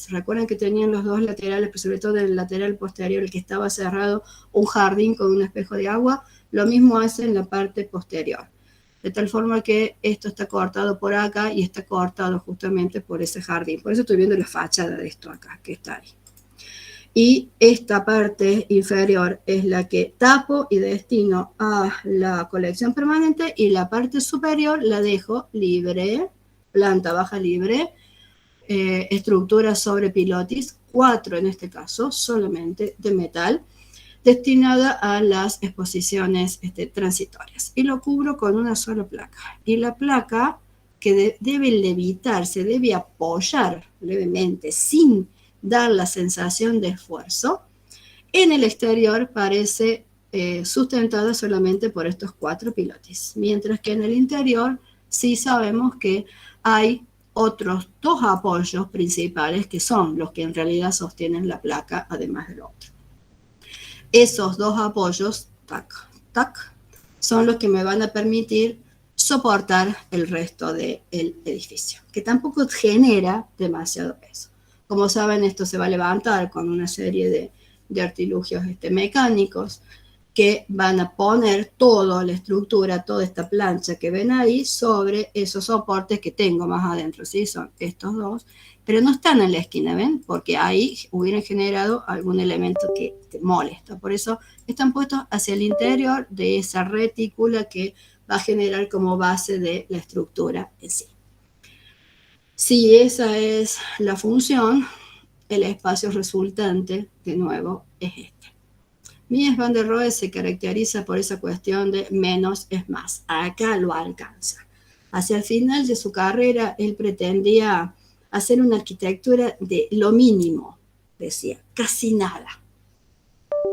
Recuerden que tenían los dos laterales, pero sobre todo el lateral posterior, el que estaba cerrado, un jardín con un espejo de agua. Lo mismo hace en la parte posterior. De tal forma que esto está cortado por acá y está cortado justamente por ese jardín. Por eso estoy viendo la fachada de esto acá, que está ahí. Y esta parte inferior es la que tapo y destino a la colección permanente, y la parte superior la dejo libre, planta baja libre, estructura sobre pilotis, 4 en este caso, solamente de metal, destinada a las exposiciones transitorias. Y lo cubro con una sola placa. Y la placa, que debe levitar, se debe apoyar levemente, sin dar la sensación de esfuerzo, en el exterior parece sustentada solamente por estos 4 pilotis, mientras que en el interior sí sabemos que hay otros 2 apoyos principales, que son los que en realidad sostienen la placa, además del otro. Esos 2 apoyos, tac, tac, son los que me van a permitir soportar el resto del edificio, que tampoco genera demasiado peso. Como saben, esto se va a levantar con una serie de artilugios mecánicos, que van a poner toda la estructura, toda esta plancha que ven ahí, sobre esos soportes que tengo más adentro, ¿sí? Son estos 2, pero no están en la esquina, ¿ven? Porque ahí hubieran generado algún elemento que te molesta. Por eso están puestos hacia el interior de esa retícula que va a generar como base de la estructura en sí. Si esa es la función, el espacio resultante, de nuevo, es este. Mies van der Rohe se caracteriza por esa cuestión de menos es más. Acá lo alcanza. Hacia el final de su carrera, él pretendía hacer una arquitectura de lo mínimo, decía, casi nada.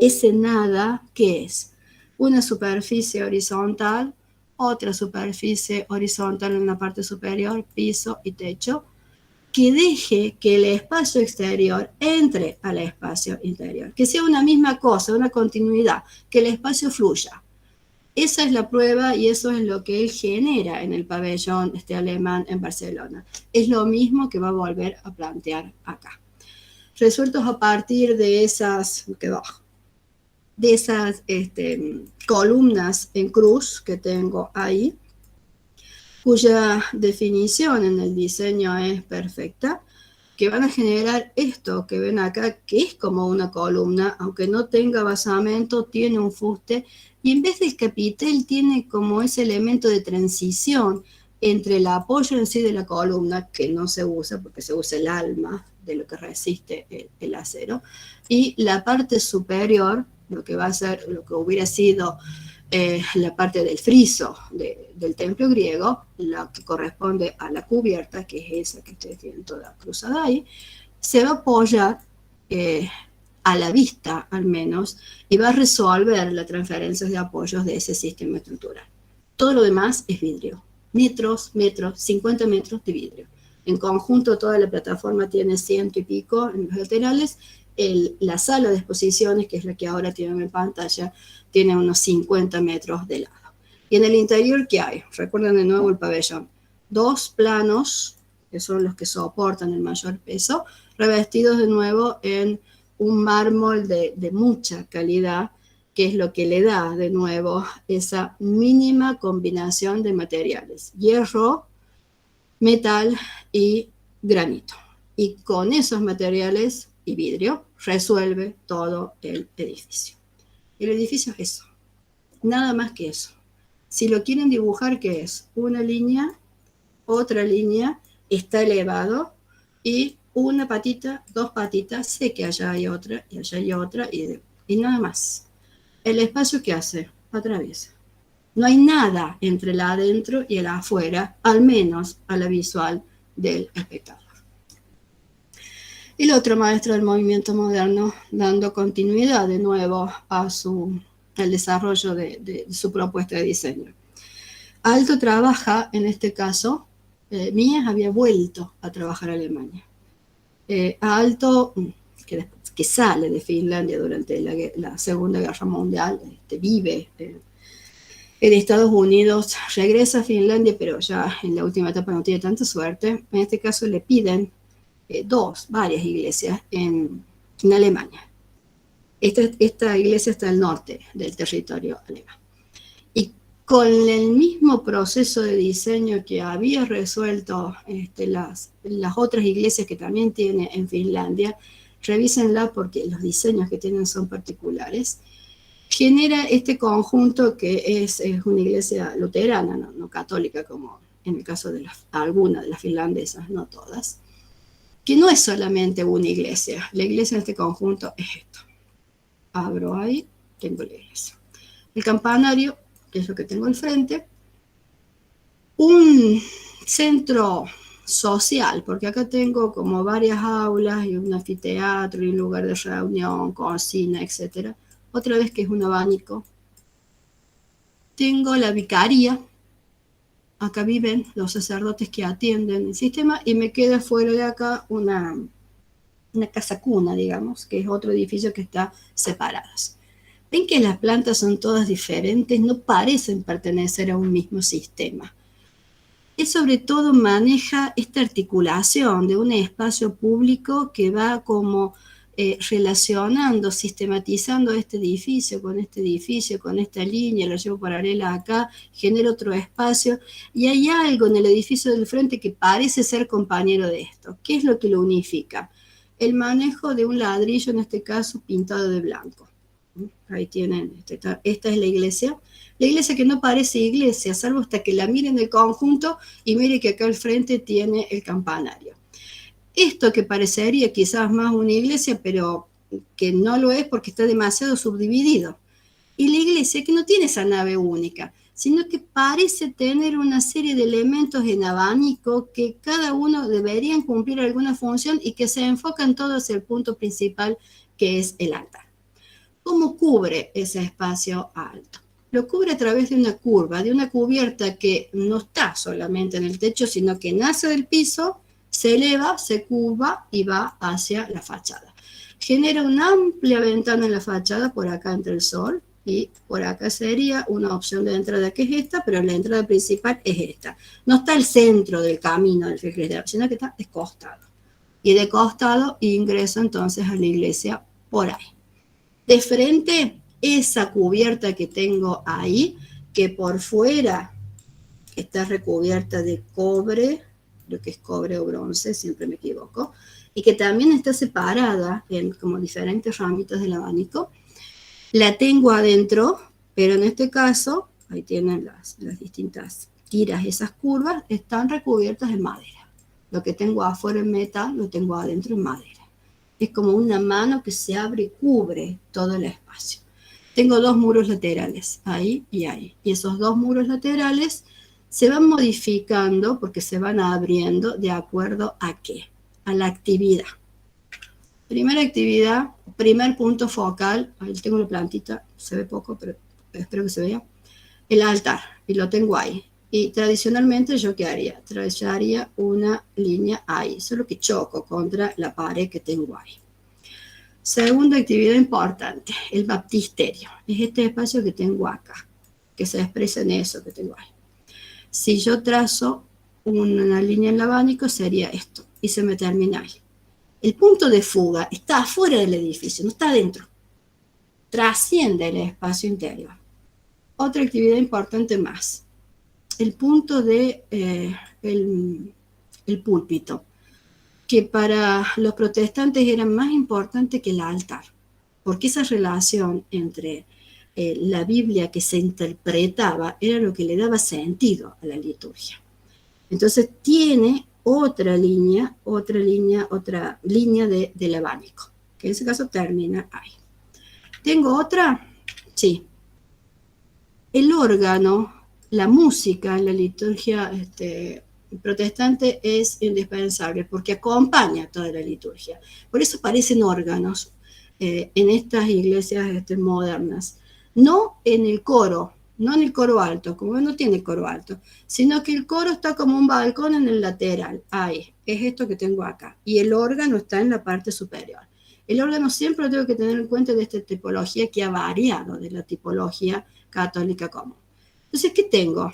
Ese nada, ¿qué es? Una superficie horizontal, otra superficie horizontal en la parte superior, piso y techo, que deje que el espacio exterior entre al espacio interior, que sea una misma cosa, una continuidad, que el espacio fluya. Esa es la prueba y eso es lo que él genera en el pabellón alemán en Barcelona. Es lo mismo que va a volver a plantear acá. Resueltos a partir de esas, columnas en cruz que tengo ahí, cuya definición en el diseño es perfecta, que van a generar esto que ven acá, que es como una columna, aunque no tenga basamento, tiene un fuste, y en vez del capitel tiene como ese elemento de transición entre el apoyo en sí de la columna, que no se usa porque se usa el alma de lo que resiste el acero, y la parte superior, lo que va a ser, lo que hubiera sido la parte del friso del templo griego, la que corresponde a la cubierta, que es esa que ustedes tienen toda cruzada ahí, se va a apoyar a la vista al menos, y va a resolver la transferencia de apoyos de ese sistema estructural. Todo lo demás es vidrio. Metros, 50 metros de vidrio. En conjunto toda la plataforma tiene 100 y pico en los laterales. La sala de exposiciones, que es la que ahora tienen en pantalla, tiene unos 50 metros de lado. Y en el interior, ¿qué hay? Recuerden de nuevo el pabellón. 2 planos, que son los que soportan el mayor peso, revestidos de nuevo en un mármol de mucha calidad, que es lo que le da de nuevo esa mínima combinación de materiales: hierro, metal y granito. Y con esos materiales y vidrio resuelve todo el edificio. El edificio es eso, nada más que eso. Si lo quieren dibujar, ¿qué es? Una línea, otra línea, está elevado, y una patita, 2 patitas, sé que allá hay otra, y allá hay otra, y nada más. El espacio, ¿qué hace? Atraviesa. No hay nada entre el adentro y el afuera, al menos a la visual del espectador. El otro maestro del movimiento moderno, dando continuidad de nuevo al desarrollo de su propuesta de diseño. Aalto trabaja, en este caso, Mies había vuelto a trabajar a Alemania. Aalto, que sale de Finlandia durante la Segunda Guerra Mundial, vive en Estados Unidos, regresa a Finlandia, pero ya en la última etapa no tiene tanta suerte. En este caso le piden varias iglesias en Alemania. Esta iglesia está al norte del territorio alemán. Y con el mismo proceso de diseño que había resuelto las otras iglesias que también tiene en Finlandia, revísenla porque los diseños que tienen son particulares, genera este conjunto que es una iglesia luterana, no católica como en el caso de algunas de las finlandesas, no todas, que no es solamente una iglesia. La iglesia en este conjunto es esto. Abro ahí, tengo la iglesia. El campanario, que es lo que tengo al frente, un centro social, porque acá tengo como varias aulas y un anfiteatro y un lugar de reunión, cocina, etc. Otra vez que es un abanico. Tengo la vicaría, acá viven los sacerdotes que atienden el sistema y me queda fuera de acá una casa cuna, digamos, que es otro edificio que está separados. Ven que las plantas son todas diferentes, no parecen pertenecer a un mismo sistema. Él sobre todo maneja esta articulación de un espacio público que va como relacionando, sistematizando este edificio, con esta línea, lo llevo paralela acá, genera otro espacio, y hay algo en el edificio del frente que parece ser compañero de esto. ¿Qué es lo que lo unifica? El manejo de un ladrillo, en este caso pintado de blanco. Ahí tienen, esta es la iglesia que no parece iglesia, salvo hasta que la miren de conjunto y mire que acá al frente tiene el campanario. Esto que parecería quizás más una iglesia, pero que no lo es porque está demasiado subdividido. Y la iglesia que no tiene esa nave única, sino que parece tener una serie de elementos en abanico que cada uno deberían cumplir alguna función y que se enfocan todos hacia el punto principal, que es el altar. ¿Cómo cubre ese espacio alto? Lo cubre a través de una curva, de una cubierta que no está solamente en el techo, sino que nace del piso, se eleva, se curva y va hacia la fachada. Genera una amplia ventana en la fachada, por acá entra el sol, y por acá sería una opción de entrada que es esta, pero la entrada principal es esta. No está el centro del camino del cristiano, sino que está de costado. Y de costado ingreso entonces a la iglesia por ahí. De frente, esa cubierta que tengo ahí, que por fuera está recubierta de cobre, lo que es cobre o bronce, siempre me equivoco, y que también está separada en como diferentes ramitas del abanico, la tengo adentro, pero en este caso, ahí tienen las distintas tiras, esas curvas, están recubiertas de madera. Lo que tengo afuera en metal, lo tengo adentro en madera. Es como una mano que se abre y cubre todo el espacio. Tengo dos muros laterales, ahí y ahí. Y esos dos muros laterales se van modificando porque se van abriendo de acuerdo a qué, a la actividad. Primera actividad, primer punto focal, ahí tengo la plantita, se ve poco, pero espero que se vea, el altar, y lo tengo ahí. Y tradicionalmente, ¿yo qué haría? Trazaría una línea ahí, solo que choco contra la pared que tengo ahí. Segunda actividad importante, el baptisterio. Es este espacio que tengo acá, que se expresa en eso que tengo ahí. Si yo trazo una línea en el abanico, sería esto, y se me termina ahí. El punto de fuga está afuera del edificio, no está adentro. Trasciende el espacio interior. Otra actividad importante más, el punto de el púlpito, que para los protestantes era más importante que el altar, porque esa relación entre la Biblia que se interpretaba era lo que le daba sentido a la liturgia. Entonces tiene otra línea del abanico, que en ese caso termina ahí. ¿Tengo otra? Sí. El órgano, la música en la liturgia protestante es indispensable porque acompaña toda la liturgia. Por eso parecen órganos en estas iglesias modernas. No en el coro alto, como no tiene coro alto, sino que el coro está como un balcón en el lateral. Ahí, es esto que tengo acá. Y el órgano está en la parte superior. El órgano siempre lo tengo que tener en cuenta de esta tipología que ha variado de la tipología católica común. Entonces, ¿qué tengo?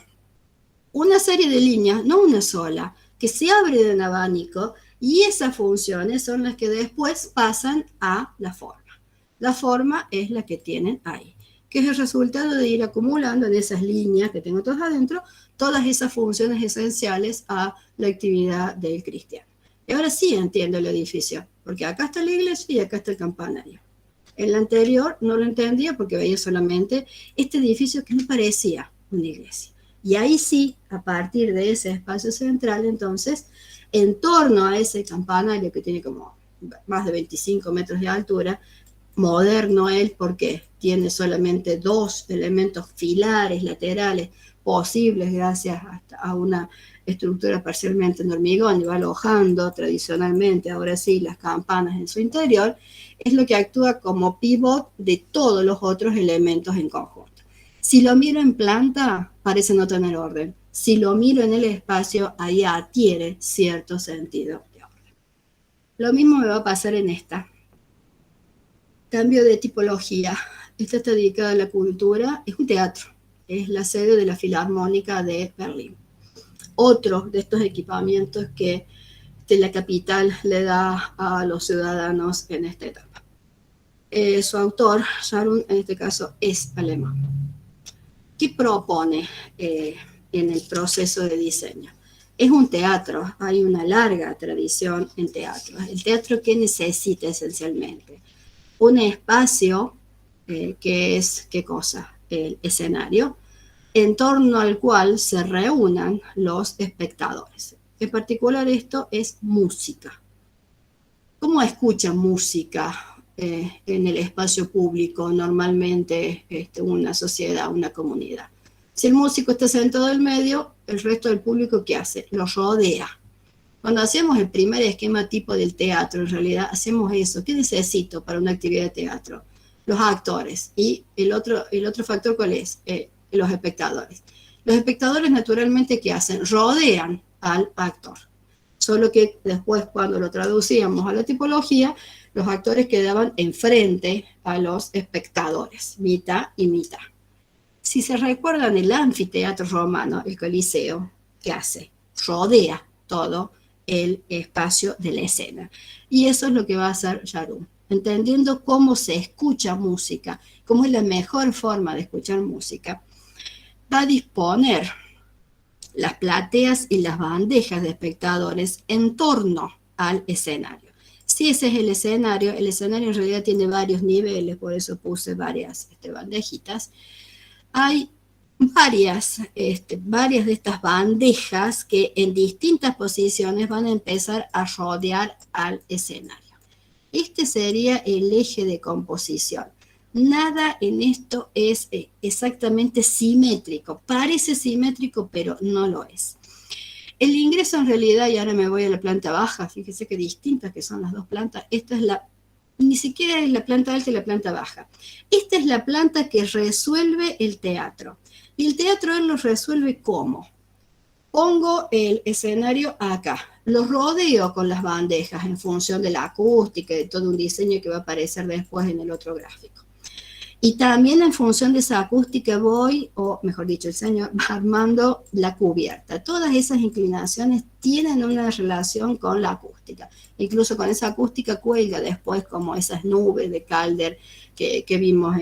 Una serie de líneas, no una sola, que se abre de un abanico Y esas funciones son las que después pasan a la forma. La forma es la que tienen ahí, que es el resultado de ir acumulando en esas líneas que tengo todas adentro, todas esas funciones esenciales a la actividad del cristiano. Y ahora sí entiendo el edificio, porque acá está la iglesia y acá está el campanario. En la anterior no lo entendía porque veía solamente este edificio que me parecía una iglesia. Y ahí sí, a partir de ese espacio central, entonces, en torno a ese campanario que tiene como más de 25 metros de altura, moderno él porque tiene solamente dos elementos filares laterales posibles gracias a una estructura parcialmente en hormigón y va alojando tradicionalmente, ahora sí, las campanas en su interior, es lo que actúa como pivot de todos los otros elementos en conjunto. Si lo miro en planta, parece no tener orden. Si lo miro en el espacio, ahí adquiere cierto sentido de orden. Lo mismo me va a pasar en esta. Cambio de tipología. Esta está dedicada a la cultura, es un teatro, es la sede de la Filarmónica de Berlín. Otro de estos equipamientos que la capital le da a los ciudadanos en esta etapa. Su autor, Sharon, en este caso, es alemán. ¿Qué propone en el proceso de diseño? Es un teatro, hay una larga tradición en teatro. El teatro que necesita esencialmente un espacio que es, ¿qué cosa? El escenario, en torno al cual se reúnan los espectadores. En particular esto es música. ¿Cómo escuchan música en el espacio público normalmente una sociedad, una comunidad? Si el músico está sentado en medio, el resto del público, ¿qué hace? Lo rodea. Cuando hacemos el primer esquema tipo del teatro, en realidad hacemos eso. ¿Qué necesito para una actividad de teatro? Los actores. Y el otro factor, ¿cuál es? Los espectadores. Los espectadores, naturalmente, ¿qué hacen? Rodean al actor. Solo que después, cuando lo traducíamos a la tipología, los actores quedaban enfrente a los espectadores, mitad y mitad. Si se recuerdan el anfiteatro romano, el Coliseo, ¿qué hace? Rodea todo el espacio de la escena. Y eso es lo que va a hacer Sharon, entendiendo cómo se escucha música, cómo es la mejor forma de escuchar música. Va a disponer las plateas y las bandejas de espectadores en torno al escenario. Si ese es el escenario en realidad tiene varios niveles, por eso puse varias bandejitas. Hay varias de estas bandejas que en distintas posiciones van a empezar a rodear al escenario. Este sería el eje de composición. Nada en esto es exactamente simétrico. Parece simétrico, pero no lo es. El ingreso en realidad, y ahora me voy a la planta baja, fíjese qué distintas que son las dos plantas. Esta es ni siquiera es la planta alta y la planta baja. Esta es la planta que resuelve el teatro. Y el teatro él lo resuelve ¿cómo? Pongo el escenario acá, lo rodeo con las bandejas en función de la acústica y de todo un diseño que va a aparecer después en el otro gráfico. Y también en función de esa acústica voy, o mejor dicho, el señor va armando la cubierta. Todas esas inclinaciones tienen una relación con la acústica. Incluso con esa acústica cuelga después como esas nubes de Calder que vimos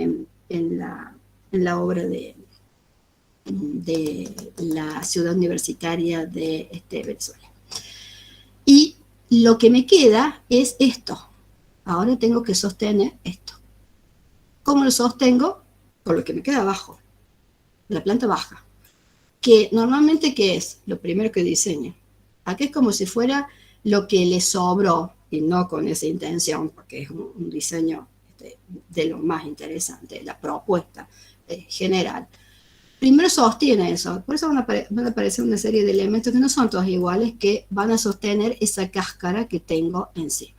en la obra de la ciudad universitaria de Venezuela. Y lo que me queda es esto. Ahora tengo que sostener esto. ¿Cómo lo sostengo? Con lo que me queda abajo, la planta baja. Que normalmente, ¿qué es? Lo primero que diseño. Aquí es como si fuera lo que le sobró, y no con esa intención, porque es un diseño de lo más interesante, la propuesta general. Primero sostiene eso, por eso van a aparecer una serie de elementos que no son todos iguales, que van a sostener esa cáscara que tengo encima.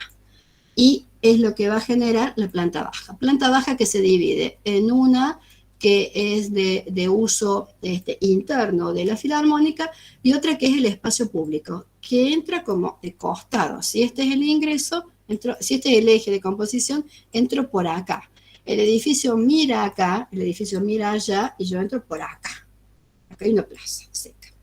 Y es lo que va a generar la planta baja. Planta baja que se divide en una que es de uso interno de la filarmónica y otra que es el espacio público, que entra como de costado. Si este es el ingreso, si este es el eje de composición, entro por acá. El edificio mira acá, el edificio mira allá y yo entro por acá. Acá hay una plaza seca.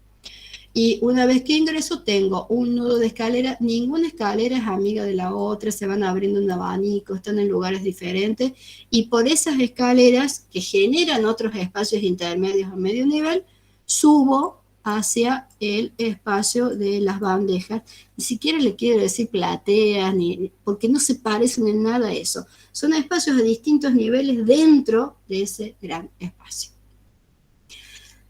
Y una vez que ingreso tengo un nudo de escalera, ninguna escalera es amiga de la otra, se van abriendo un abanico, están en lugares diferentes, y por esas escaleras que generan otros espacios intermedios a medio nivel, subo hacia el espacio de las bandejas. Ni siquiera le quiero decir plateas, porque no se parecen en nada a eso. Son espacios a distintos niveles dentro de ese gran espacio.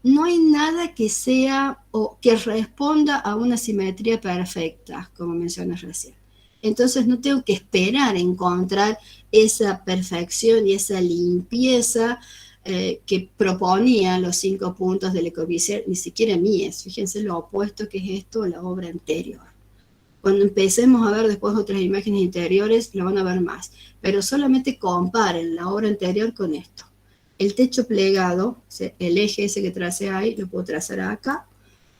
No hay nada que sea o que responda a una simetría perfecta, como mencioné recién. Entonces no tengo que esperar a encontrar esa perfección y esa limpieza que proponían los 5 puntos de Le Corbusier, ni siquiera Mies. Fíjense lo opuesto que es esto a la obra anterior. Cuando empecemos a ver después otras imágenes interiores, lo van a ver más. Pero solamente comparen la obra anterior con esto. El techo plegado, el eje ese que tracé ahí, lo puedo trazar acá.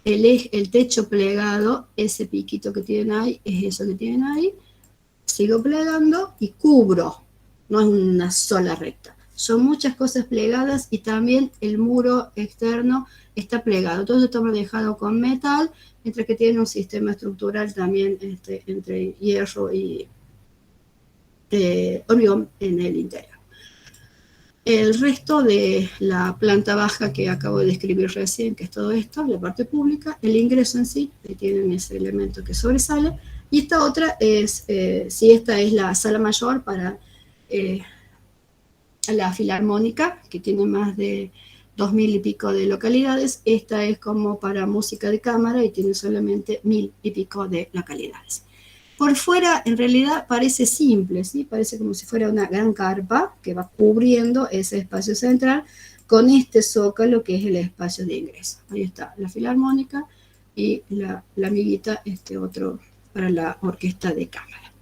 El techo plegado, ese piquito que tienen ahí, es eso que tienen ahí. Sigo plegando y cubro. No es una sola recta. Son muchas cosas plegadas y también el muro externo está plegado. Todo está manejado con metal, mientras que tiene un sistema estructural también entre hierro y hormigón en el interior. El resto de la planta baja que acabo de describir recién, que es todo esto, la parte pública, el ingreso en sí, que tienen ese elemento que sobresale, y esta otra es, si esta es la sala mayor para la Filarmónica, que tiene más de 2000 y pico de localidades, esta es como para música de cámara y tiene solamente 1000 y pico de localidades. Por fuera, en realidad, parece simple, ¿sí? Parece como si fuera una gran carpa que va cubriendo ese espacio central con este zócalo que es el espacio de ingreso. Ahí está la Filarmónica y la amiguita, otro para la orquesta de cámara.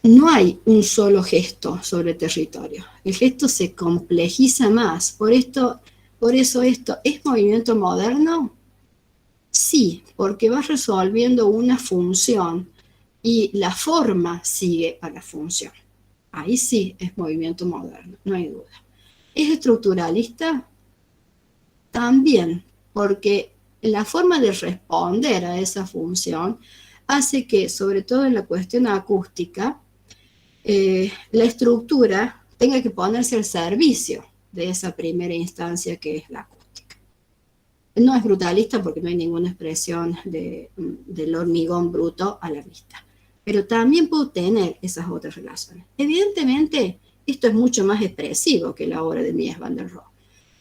No hay un solo gesto sobre territorio. El gesto se complejiza más. Por eso esto es movimiento moderno. Sí, porque vas resolviendo una función y la forma sigue a la función. Ahí sí es movimiento moderno, no hay duda. ¿Es estructuralista? También, porque la forma de responder a esa función hace que, sobre todo en la cuestión acústica, la estructura tenga que ponerse al servicio de esa primera instancia que es la acústica. No es brutalista porque no hay ninguna expresión del hormigón bruto a la vista. Pero también puedo tener esas otras relaciones. Evidentemente, esto es mucho más expresivo que la obra de Mies van der Rohe.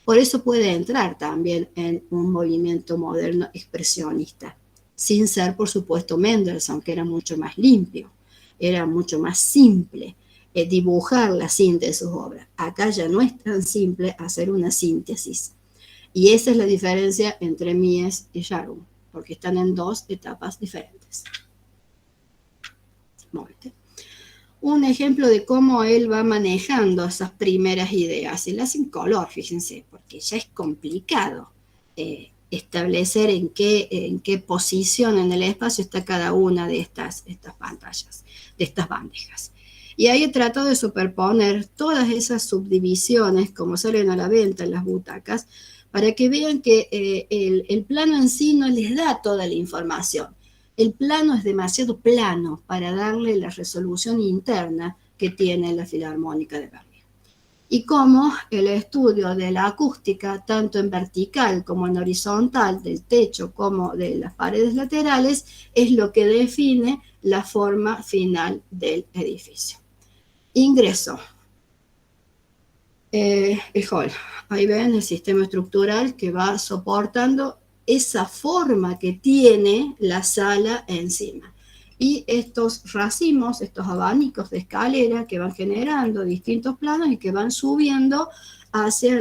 Por eso puede entrar también en un movimiento moderno expresionista, sin ser, por supuesto, Mendelssohn, que era mucho más limpio, era mucho más simple dibujar la síntesis de sus obras. Acá ya no es tan simple hacer una síntesis. Y esa es la diferencia entre Mies y Jarun, porque están en dos etapas diferentes. Un ejemplo de cómo él va manejando esas primeras ideas. Él hace en color, fíjense, porque ya es complicado establecer en qué posición en el espacio está cada una de estas pantallas, de estas bandejas. Y ahí he tratado de superponer todas esas subdivisiones, como salen a la venta en las butacas, para que vean que el plano en sí no les da toda la información. El plano es demasiado plano para darle la resolución interna que tiene la Filarmónica de Berlín. Y cómo el estudio de la acústica, tanto en vertical como en horizontal, del techo como de las paredes laterales, es lo que define la forma final del edificio. Ingreso. El hall. Ahí ven el sistema estructural que va soportando esa forma que tiene la sala encima. Y estos racimos, estos abanicos de escalera que van generando distintos planos y que van subiendo hacia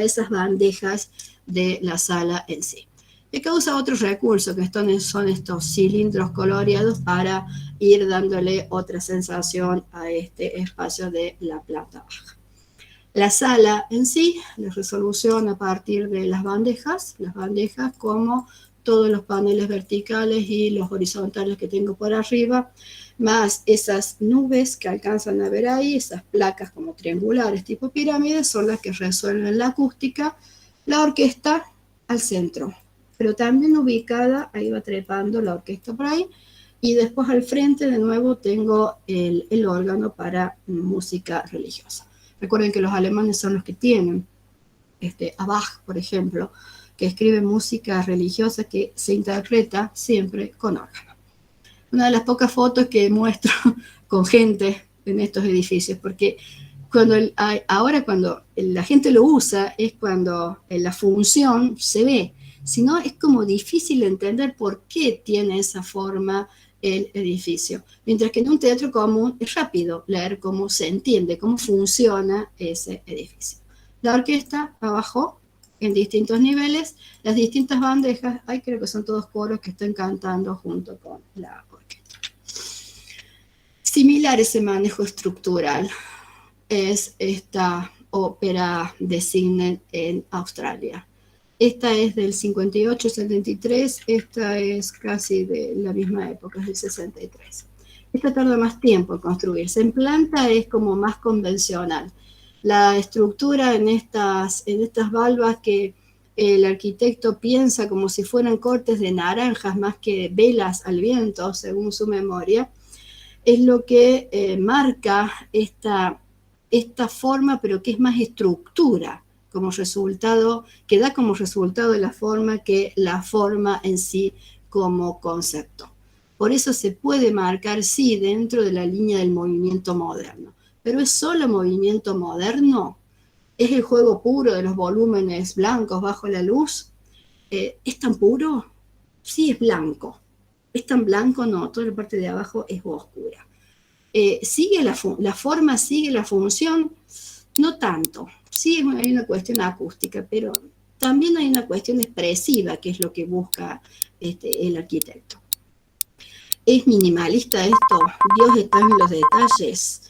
esas bandejas de la sala en sí. Y causa otro recurso que son estos cilindros coloreados para ir dándole otra sensación a este espacio de la planta baja. La sala en sí, la resolución a partir de las bandejas como todos los paneles verticales y los horizontales que tengo por arriba, más esas nubes que alcanzan a ver ahí, esas placas como triangulares tipo pirámides, son las que resuelven la acústica. La orquesta al centro, pero también ubicada, ahí va trepando la orquesta por ahí, y después al frente de nuevo tengo el órgano para música religiosa. Recuerden que los alemanes son los que tienen a Bach, por ejemplo, que escribe música religiosa que se interpreta siempre con órgano. Una de las pocas fotos que muestro con gente en estos edificios, porque ahora cuando la gente lo usa es cuando la función se ve, si no es como difícil entender por qué tiene esa forma el edificio, mientras que en un teatro común es rápido leer cómo se entiende, cómo funciona ese edificio. La orquesta abajo en distintos niveles, las distintas bandejas, creo que son todos coros que están cantando junto con la orquesta. Similar ese manejo estructural es esta ópera de Sydney en Australia. Esta es del 58-73, esta es casi de la misma época, es del 63. Esta tarda más tiempo en construirse. En planta es como más convencional. La estructura en estas valvas que el arquitecto piensa como si fueran cortes de naranjas más que velas al viento, según su memoria, es lo que marca esta forma, pero que es más estructura, como resultado, que da como resultado la forma que la forma en sí como concepto. Por eso se puede marcar, sí, dentro de la línea del movimiento moderno. Pero ¿es solo movimiento moderno? ¿Es el juego puro de los volúmenes blancos bajo la luz? ¿Es tan puro? Sí, es blanco. ¿Es tan blanco? No, toda la parte de abajo es oscura. ¿Sigue la forma, sigue la función? No tanto. Sí, hay una cuestión acústica, pero también hay una cuestión expresiva, que es lo que busca el arquitecto. ¿Es minimalista esto? ¿Dios está en los detalles?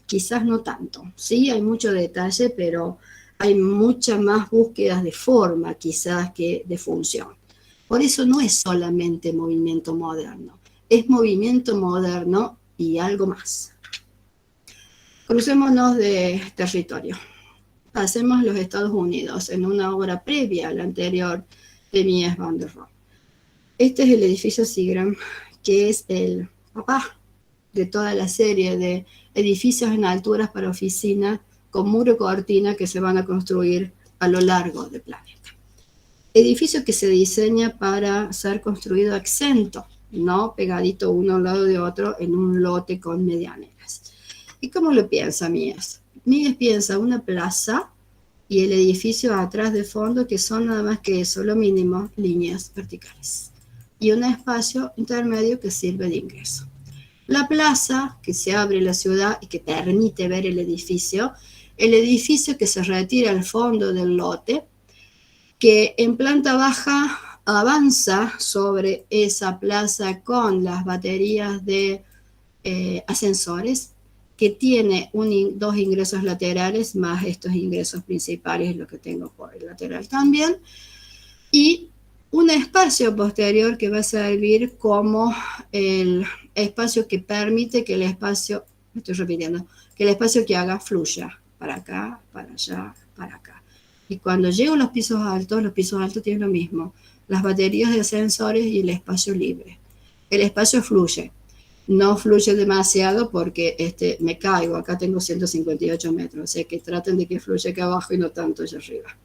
Quizás no tanto. Sí, hay mucho detalle, pero hay muchas más búsquedas de forma quizás que de función. Por eso no es solamente movimiento moderno, es movimiento moderno y algo más. Crucémonos de territorio. Pasemos los Estados Unidos en una obra previa a la anterior de Mies van der Rohe. Este es el edificio Seagram, que es el papá de toda la serie de edificios en alturas para oficina con muro cortina que se van a construir a lo largo del planeta. Edificio que se diseña para ser construido exento, no pegadito uno al lado de otro en un lote con medianeras. ¿Y cómo lo piensa Mies? Mies piensa una plaza y el edificio atrás de fondo, que son nada más que eso, lo mínimo, líneas verticales. Y un espacio intermedio que sirve de ingreso. La plaza, que se abre en la ciudad y que permite ver el edificio que se retira al fondo del lote, que en planta baja avanza sobre esa plaza con las baterías de ascensores, que tiene dos ingresos laterales, más estos ingresos principales, lo que tengo por el lateral también, y un espacio posterior que va a servir como el espacio que permite que el espacio, me estoy repitiendo, que el espacio que haga fluya para acá, para allá, para acá. Y cuando llego a los pisos altos tienen lo mismo, las baterías de ascensores y el espacio libre. El espacio fluye. No fluye demasiado porque me caigo, acá tengo 158 metros, o sea que traten de que fluya acá abajo y no tanto allá arriba.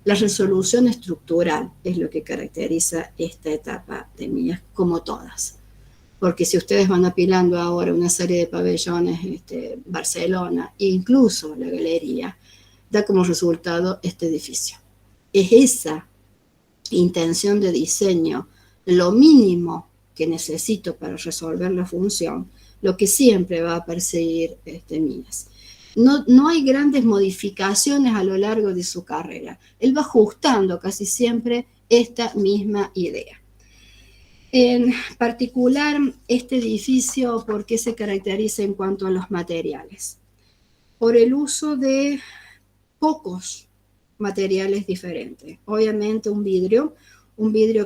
La resolución estructural es lo que caracteriza esta etapa de Mies, como todas. Porque si ustedes van apilando ahora una serie de pabellones, Barcelona, e incluso la galería, da como resultado este edificio. Es esa intención de diseño, lo mínimo que necesito para resolver la función, lo que siempre va a perseguir Mies. No hay grandes modificaciones a lo largo de su carrera. Él va ajustando casi siempre esta misma idea. En particular, este edificio, ¿por qué se caracteriza en cuanto a los materiales? Por el uso de pocos materiales diferentes. Obviamente un vidrio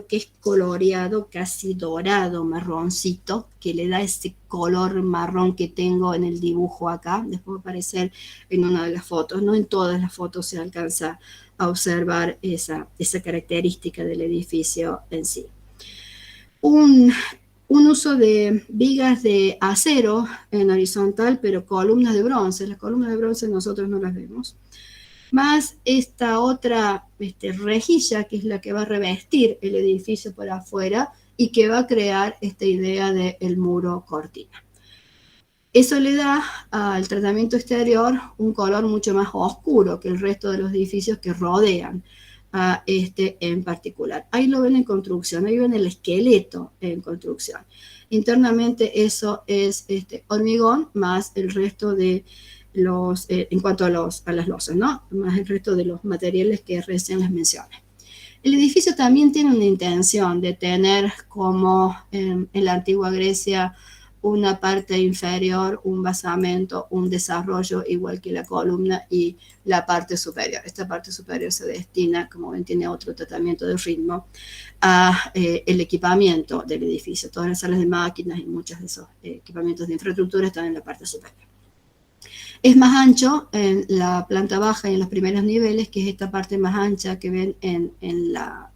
que es coloreado, casi dorado, marroncito, que le da ese color marrón que tengo en el dibujo acá. Después va a aparecer en una de las fotos, no en todas las fotos se alcanza a observar esa característica del edificio en sí. Un uso de vigas de acero en horizontal, pero columnas de bronce. Las columnas de bronce nosotros no las vemos. Más esta otra rejilla, que es la que va a revestir el edificio por afuera y que va a crear esta idea del muro cortina. Eso le da al tratamiento exterior un color mucho más oscuro que el resto de los edificios que rodean a este en particular. Ahí lo ven en construcción, ahí ven el esqueleto en construcción. Internamente eso es hormigón más el resto de los, en cuanto a las losas, ¿no? Más el resto de los materiales que recién les mencioné. El edificio también tiene una intención de tener, como en la antigua Grecia, una parte inferior, un basamento, un desarrollo igual que la columna y la parte superior. Esta parte superior se destina, como ven, tiene otro tratamiento de ritmo, a el equipamiento del edificio. Todas las salas de máquinas y muchos de esos equipamientos de infraestructura están en la parte superior. Es más ancho en la planta baja y en los primeros niveles, que es esta parte más ancha que ven en la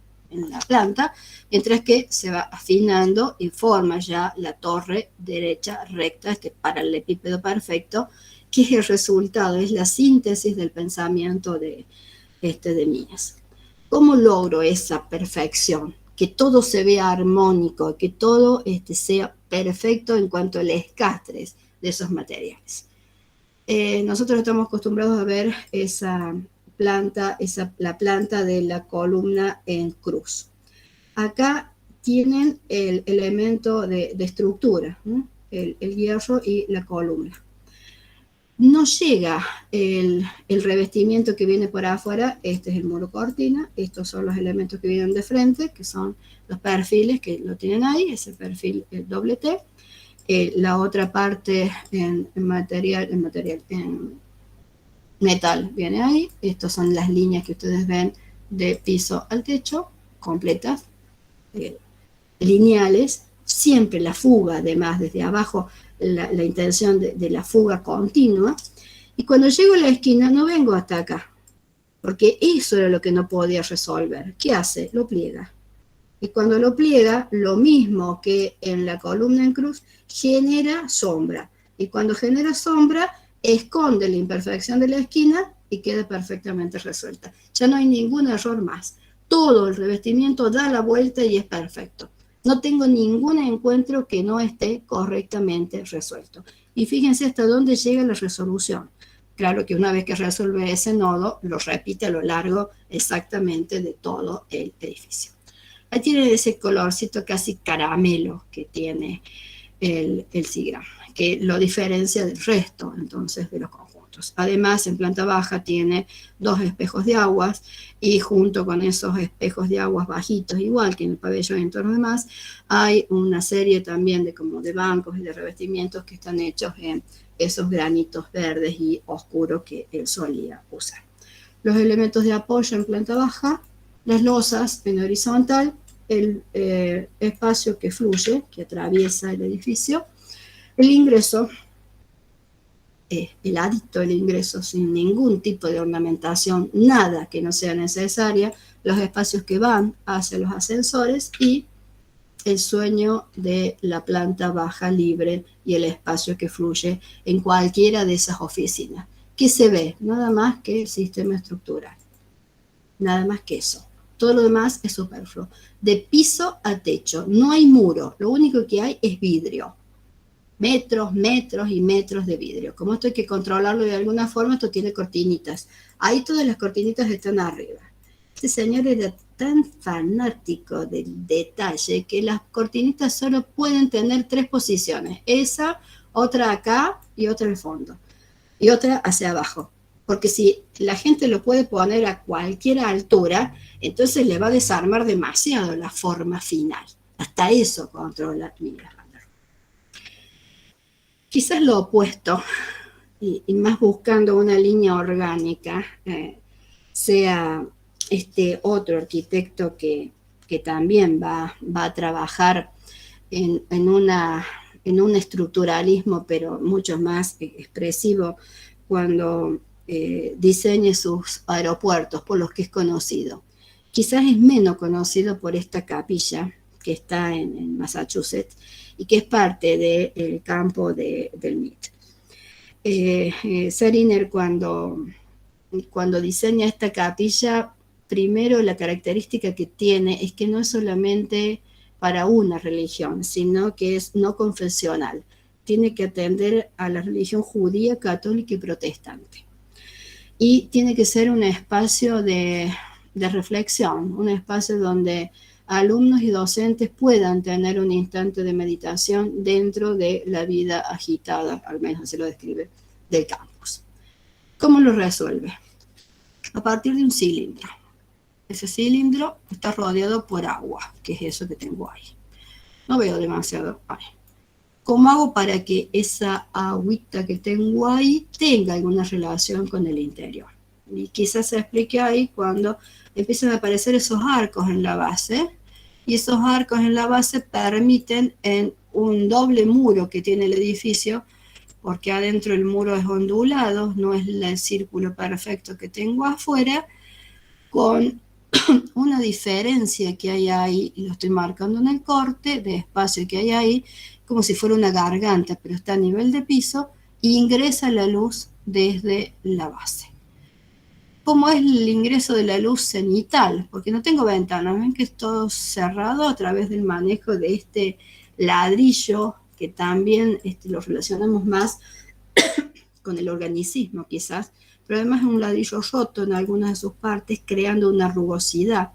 planta, mientras que se va afinando y forma ya la torre derecha recta, este paralelepípedo perfecto, que es el resultado, es la síntesis del pensamiento de Mies. ¿Cómo logro esa perfección? Que todo se vea armónico, que todo sea perfecto en cuanto a los castres de esos materiales. Nosotros estamos acostumbrados a ver esa planta, la planta de la columna en cruz. Acá tienen el elemento de estructura, ¿no? el hierro y la columna. No llega el revestimiento que viene por afuera, este es el muro cortina, estos son los elementos que vienen de frente, que son los perfiles que lo tienen ahí, ese perfil el doble T. La otra parte en metal viene ahí. Estas son las líneas que ustedes ven de piso al techo, completas, lineales. Siempre la fuga, además, desde abajo, la intención de la fuga continua. Y cuando llego a la esquina, no vengo hasta acá, porque eso era lo que no podía resolver. ¿Qué hace? Lo pliega. Y cuando lo pliega, lo mismo que en la columna en cruz, genera sombra. Y cuando genera sombra, esconde la imperfección de la esquina y queda perfectamente resuelta. Ya no hay ningún error más. Todo el revestimiento da la vuelta y es perfecto. No tengo ningún encuentro que no esté correctamente resuelto. Y fíjense hasta dónde llega la resolución. Claro que una vez que resuelve ese nodo, lo repite a lo largo exactamente de todo el edificio. Ahí tiene ese colorcito casi caramelo que tiene el SIGGRAPH, que lo diferencia del resto, entonces, de los conjuntos. Además, en planta baja tiene 2 espejos de aguas y junto con esos espejos de aguas bajitos, igual que en el pabellón y en todo lo demás, hay una serie también de bancos y de revestimientos que están hechos en esos granitos verdes y oscuros que él solía usar. Los elementos de apoyo en planta baja, las losas en horizontal, el espacio que fluye, que atraviesa el edificio, el ingreso, heladito el ingreso, sin ningún tipo de ornamentación, nada que no sea necesaria, los espacios que van hacia los ascensores y el sueño de la planta baja libre y el espacio que fluye en cualquiera de esas oficinas. ¿Qué se ve? Nada más que el sistema estructural. Nada más que eso. Todo lo demás es superfluo. De piso a techo, no hay muro. Lo único que hay es vidrio. Metros, metros y metros de vidrio. Como esto hay que controlarlo de alguna forma, esto tiene cortinitas. Ahí todas las cortinitas están arriba. Este señor era tan fanático del detalle que las cortinitas solo pueden tener 3 posiciones. Esa, otra acá y otra al fondo. Y otra hacia abajo. Porque si la gente lo puede poner a cualquier altura, entonces le va a desarmar demasiado la forma final. Hasta eso controla Miguel Van der Rohe. Quizás lo opuesto, y más buscando una línea orgánica, sea este otro arquitecto que también va a trabajar en un estructuralismo, pero mucho más expresivo, cuando diseñe sus aeropuertos, por los que es conocido. Quizás es menos conocido por esta capilla que está en Massachusetts y que es parte del campo del MIT. Seriner cuando diseña esta capilla, primero la característica que tiene es que no es solamente para una religión, sino que es no confesional. Tiene que atender a la religión judía, católica y protestante. Y tiene que ser un espacio de reflexión, un espacio donde alumnos y docentes puedan tener un instante de meditación dentro de la vida agitada, al menos se lo describe, del campus. ¿Cómo lo resuelve? A partir de un cilindro. Ese cilindro está rodeado por agua, que es eso que tengo ahí. No veo demasiado ahí. ¿Cómo hago para que esa agüita que tengo ahí tenga alguna relación con el interior? Y quizás se explique ahí cuando empiezan a aparecer esos arcos en la base, y esos arcos en la base permiten en un doble muro que tiene el edificio, porque adentro el muro es ondulado, no es el círculo perfecto que tengo afuera, con una diferencia que hay ahí, y lo estoy marcando en el corte, de espacio que hay ahí, como si fuera una garganta, pero está a nivel de piso, e ingresa la luz desde la base. ¿Cómo es el ingreso de la luz cenital? Porque no tengo ventanas, ven que es todo cerrado a través del manejo de este ladrillo, que también lo relacionamos más con el organicismo quizás, pero además es un ladrillo roto en algunas de sus partes, creando una rugosidad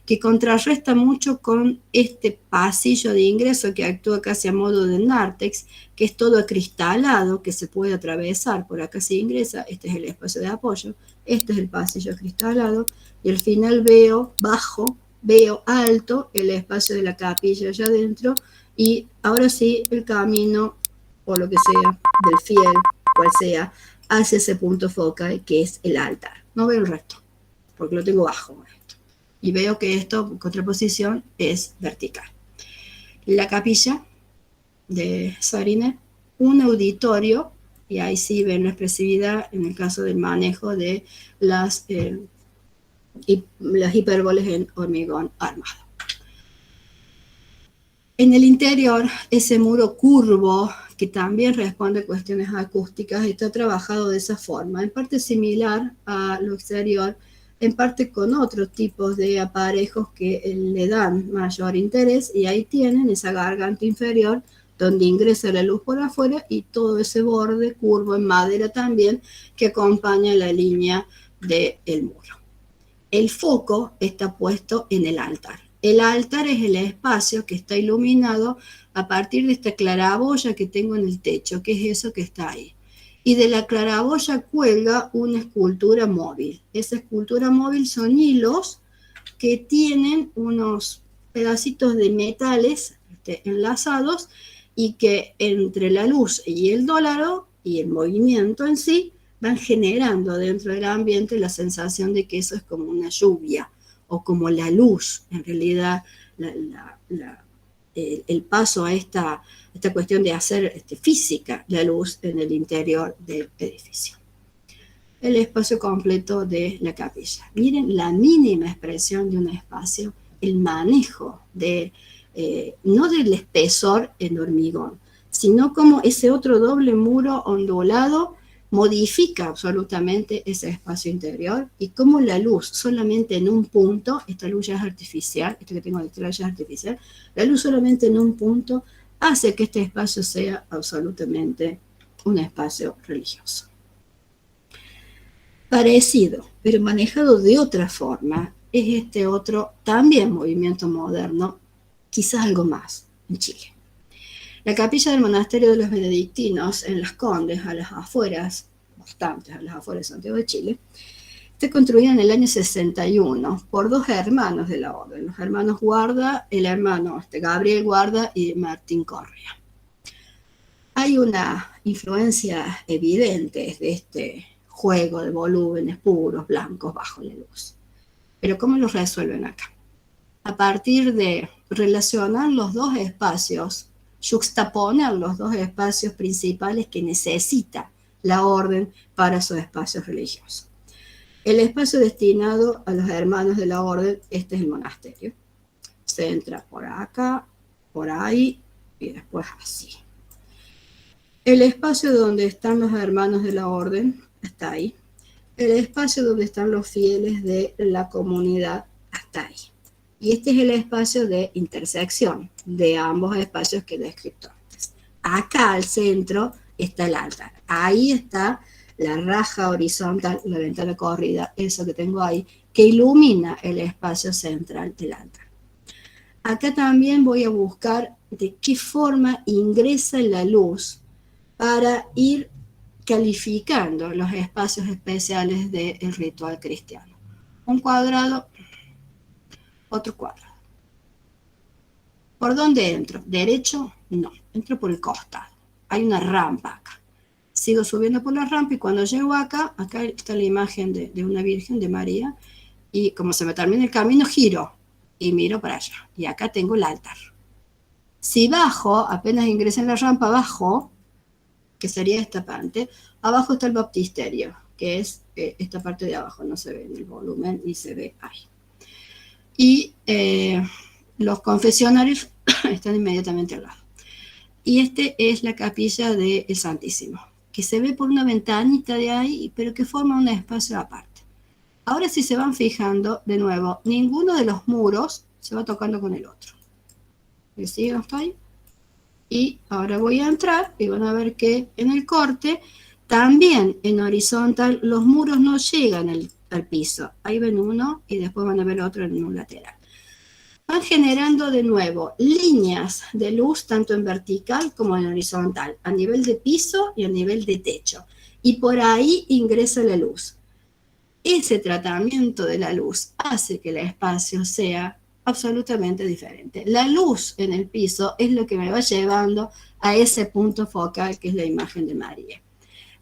que contrarresta mucho con este pasillo de ingreso que actúa casi a modo de nártex, que es todo acristalado, que se puede atravesar. Por acá se ingresa, este es el espacio de apoyo, este es el pasillo acristalado, y al final veo bajo, veo alto el espacio de la capilla allá adentro, y ahora sí el camino, o lo que sea, del fiel, cual sea, hacia ese punto focal que es el altar. No veo el resto, porque lo tengo bajo. Y veo que esto, en contraposición, es vertical. La capilla de Sarine, un auditorio, y ahí sí ven la expresividad en el caso del manejo de las hipérboles en hormigón armado. En el interior, ese muro curvo, que también responde a cuestiones acústicas, está trabajado de esa forma, en parte similar a lo exterior, en parte con otros tipos de aparejos que le dan mayor interés, y ahí tienen esa garganta inferior donde ingresa la luz por afuera y todo ese borde curvo en madera también que acompaña la línea del muro. El foco está puesto en el altar. El altar es el espacio que está iluminado a partir de esta claraboya que tengo en el techo, que es eso que está ahí. Y de la claraboya cuelga una escultura móvil. Esa escultura móvil son hilos que tienen unos pedacitos de metales enlazados, y que entre la luz y el dólar y el movimiento en sí van generando dentro del ambiente la sensación de que eso es como una lluvia o como la luz. En realidad el paso a esta cuestión de hacer física la luz en el interior del edificio. El espacio completo de la capilla. Miren la mínima expresión de un espacio, el manejo de, no del espesor en hormigón, sino como ese otro doble muro ondulado modifica absolutamente ese espacio interior, y cómo la luz solamente en un punto, esta luz ya es artificial, esto que tengo detrás ya es artificial, la luz solamente en un punto hace que este espacio sea absolutamente un espacio religioso. Parecido, pero manejado de otra forma, es este otro también movimiento moderno, quizás algo más, en Chile. La capilla del monasterio de los benedictinos en Las Condes, a las afueras, bastantes a las afueras de Santiago de Chile, está construida en el año 61 por dos hermanos de la orden, los hermanos Guarda, el hermano Gabriel Guarda y Martín Correa. Hay una influencia evidente de este juego de volúmenes puros, blancos, bajo la luz. Pero ¿cómo lo resuelven acá? A partir de relacionar los dos espacios, juxtaponer los dos espacios principales que necesita la orden para sus espacios religiosos. El espacio destinado a los hermanos de la orden, este es el monasterio. Se entra por acá, por ahí y después así. El espacio donde están los hermanos de la orden está ahí. El espacio donde están los fieles de la comunidad está ahí. Y este es el espacio de intersección de ambos espacios que descrito antes. Acá al centro está el altar. Ahí está la raja horizontal, la ventana corrida, eso que tengo ahí, que ilumina el espacio central del altar. Acá también voy a buscar de qué forma ingresa la luz para ir calificando los espacios especiales del ritual cristiano. Un cuadrado, otro cuadrado. ¿Por dónde entro? ¿Derecho? No, entro por el costado. Hay una rampa acá. Sigo subiendo por la rampa y cuando llego acá está la imagen de una Virgen, de María, y como se me termina el camino, giro y miro para allá. Y acá tengo el altar. Si bajo, apenas ingresé en la rampa, bajo, que sería esta parte, abajo está el baptisterio, que es esta parte de abajo, no se ve en el volumen ni se ve ahí. Y los confesionarios están inmediatamente al lado. Y este es la capilla del Santísimo, que se ve por una ventanita de ahí, pero que forma un espacio aparte. Ahora si se van fijando, de nuevo, ninguno de los muros se va tocando con el otro. ¿Me siguen hasta ahí? Y ahora voy a entrar y van a ver que en el corte, también en horizontal, los muros no llegan al piso. Ahí ven uno y después van a ver otro en un lateral. Van generando de nuevo líneas de luz tanto en vertical como en horizontal, a nivel de piso y a nivel de techo. Y por ahí ingresa la luz. Ese tratamiento de la luz hace que el espacio sea absolutamente diferente. La luz en el piso es lo que me va llevando a ese punto focal que es la imagen de María.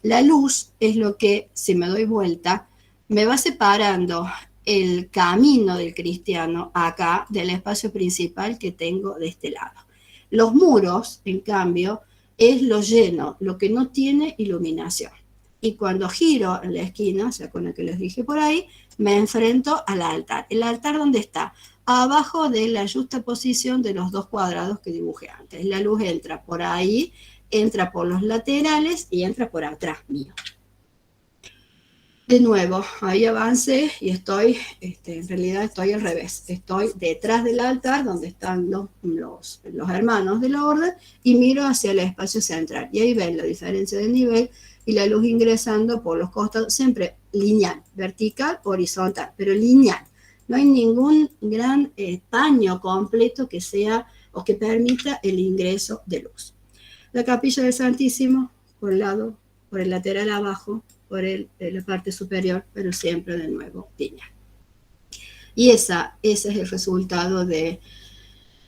La luz es lo que, si me doy vuelta, me va separando el camino del cristiano acá del espacio principal que tengo de este lado. Los muros, en cambio, es lo lleno, lo que no tiene iluminación. Y cuando giro en la esquina, o sea, con lo que les dije por ahí, me enfrento al altar. ¿El altar dónde está? Abajo de la justaposición de los dos cuadrados que dibujé antes. La luz entra por ahí, entra por los laterales y entra por atrás mío. De nuevo, ahí avancé y estoy, en realidad estoy al revés. Estoy detrás del altar donde están los hermanos de la orden y miro hacia el espacio central. Y ahí ven la diferencia de nivel y la luz ingresando por los costados, siempre lineal, vertical, horizontal, pero lineal. No hay ningún gran paño completo que sea o que permita el ingreso de luz. La capilla del Santísimo, por el lado, por el lateral abajo, por la parte superior, pero siempre de nuevo lineal. Y ese es el resultado de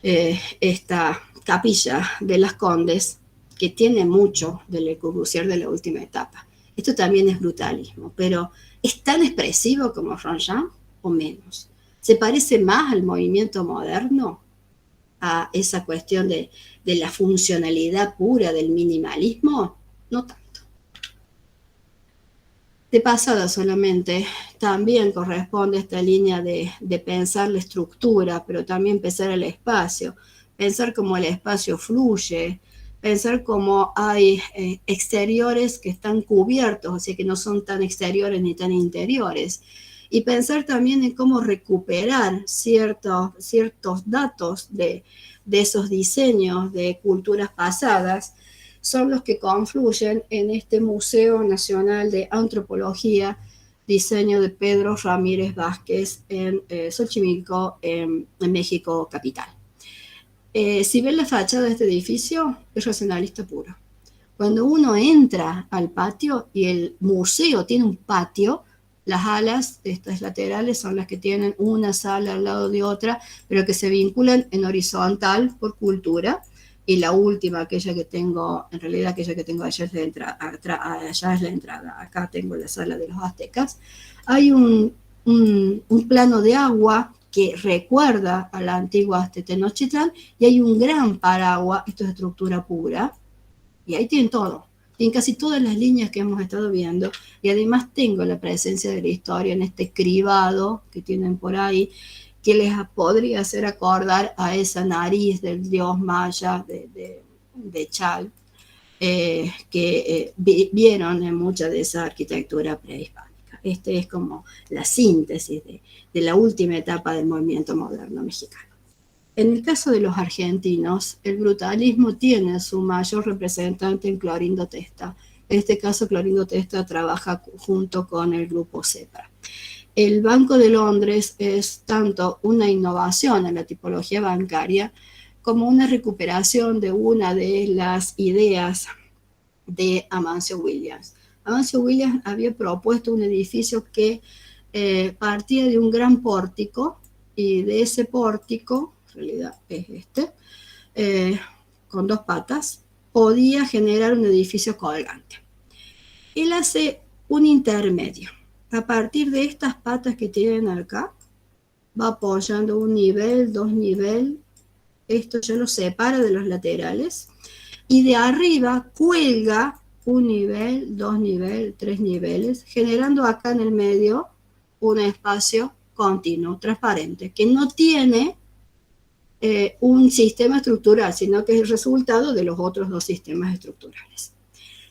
esta capilla de las Condes, que tiene mucho de Le Corbusier de la última etapa. Esto también es brutalismo, pero ¿es tan expresivo como Ronsard o menos? ¿Se parece más al movimiento moderno, a esa cuestión de la funcionalidad pura del minimalismo? No tanto. De pasada solamente, también corresponde esta línea de pensar la estructura, pero también pensar el espacio, pensar cómo el espacio fluye, pensar cómo hay exteriores que están cubiertos, o sea que no son tan exteriores ni tan interiores, y pensar también en cómo recuperar ciertos datos de esos diseños de culturas pasadas, son los que confluyen en este Museo Nacional de Antropología, diseño de Pedro Ramírez Vázquez en Xochimilco, en México capital. Si ven la fachada de este edificio, es racionalista puro. Cuando uno entra al patio, y el museo tiene un patio, las alas, estas laterales, son las que tienen una sala al lado de otra, pero que se vinculan en horizontal por cultura. Y la última, aquella que tengo, en realidad aquella que tengo allá es la entrada, allá es la entrada, acá tengo la sala de los aztecas. Hay un plano de agua que recuerda a la antigua Tenochtitlán, y hay un gran paraguas, esto es estructura pura, y ahí tienen todo. y en casi todas las líneas que hemos estado viendo, y además tengo la presencia de la historia en este cribado que tienen por ahí, que les podría hacer acordar a esa nariz del dios maya de Chal, que vieron en mucha de esa arquitectura prehispánica. Este es como la síntesis de la última etapa del movimiento moderno mexicano. En el caso de los argentinos, el brutalismo tiene su mayor representante en Clorindo Testa. En este caso, Clorindo Testa trabaja junto con el grupo CEPRA. El Banco de Londres es tanto una innovación en la tipología bancaria como una recuperación de una de las ideas de Amancio Williams. Amancio Williams había propuesto un edificio que partía de un gran pórtico, y de ese pórtico, en realidad es este, con dos patas, podía generar un edificio colgante. Él hace un intermedio. A partir de estas patas que tienen acá, va apoyando un nivel, dos niveles, esto ya lo separa de los laterales, y de arriba cuelga un nivel, dos niveles, tres niveles, generando acá en el medio un espacio continuo, transparente, que no tiene un sistema estructural, sino que es el resultado de los otros dos sistemas estructurales.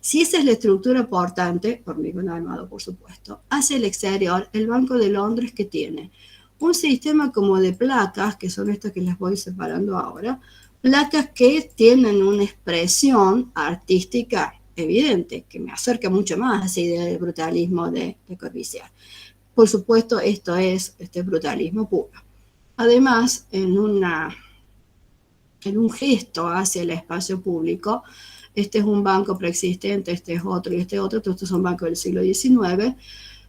Si esa es la estructura portante, hormigón armado por supuesto, hacia el exterior, el Banco de Londres que tiene un sistema como de placas, que son estas que las voy separando ahora, placas que tienen una expresión artística evidente, que me acerca mucho más a esa idea del brutalismo de Corbusier. Por supuesto, esto es brutalismo puro. Además, en un gesto hacia el espacio público, este es un banco preexistente, este es otro y este otro, todos estos son bancos del siglo XIX,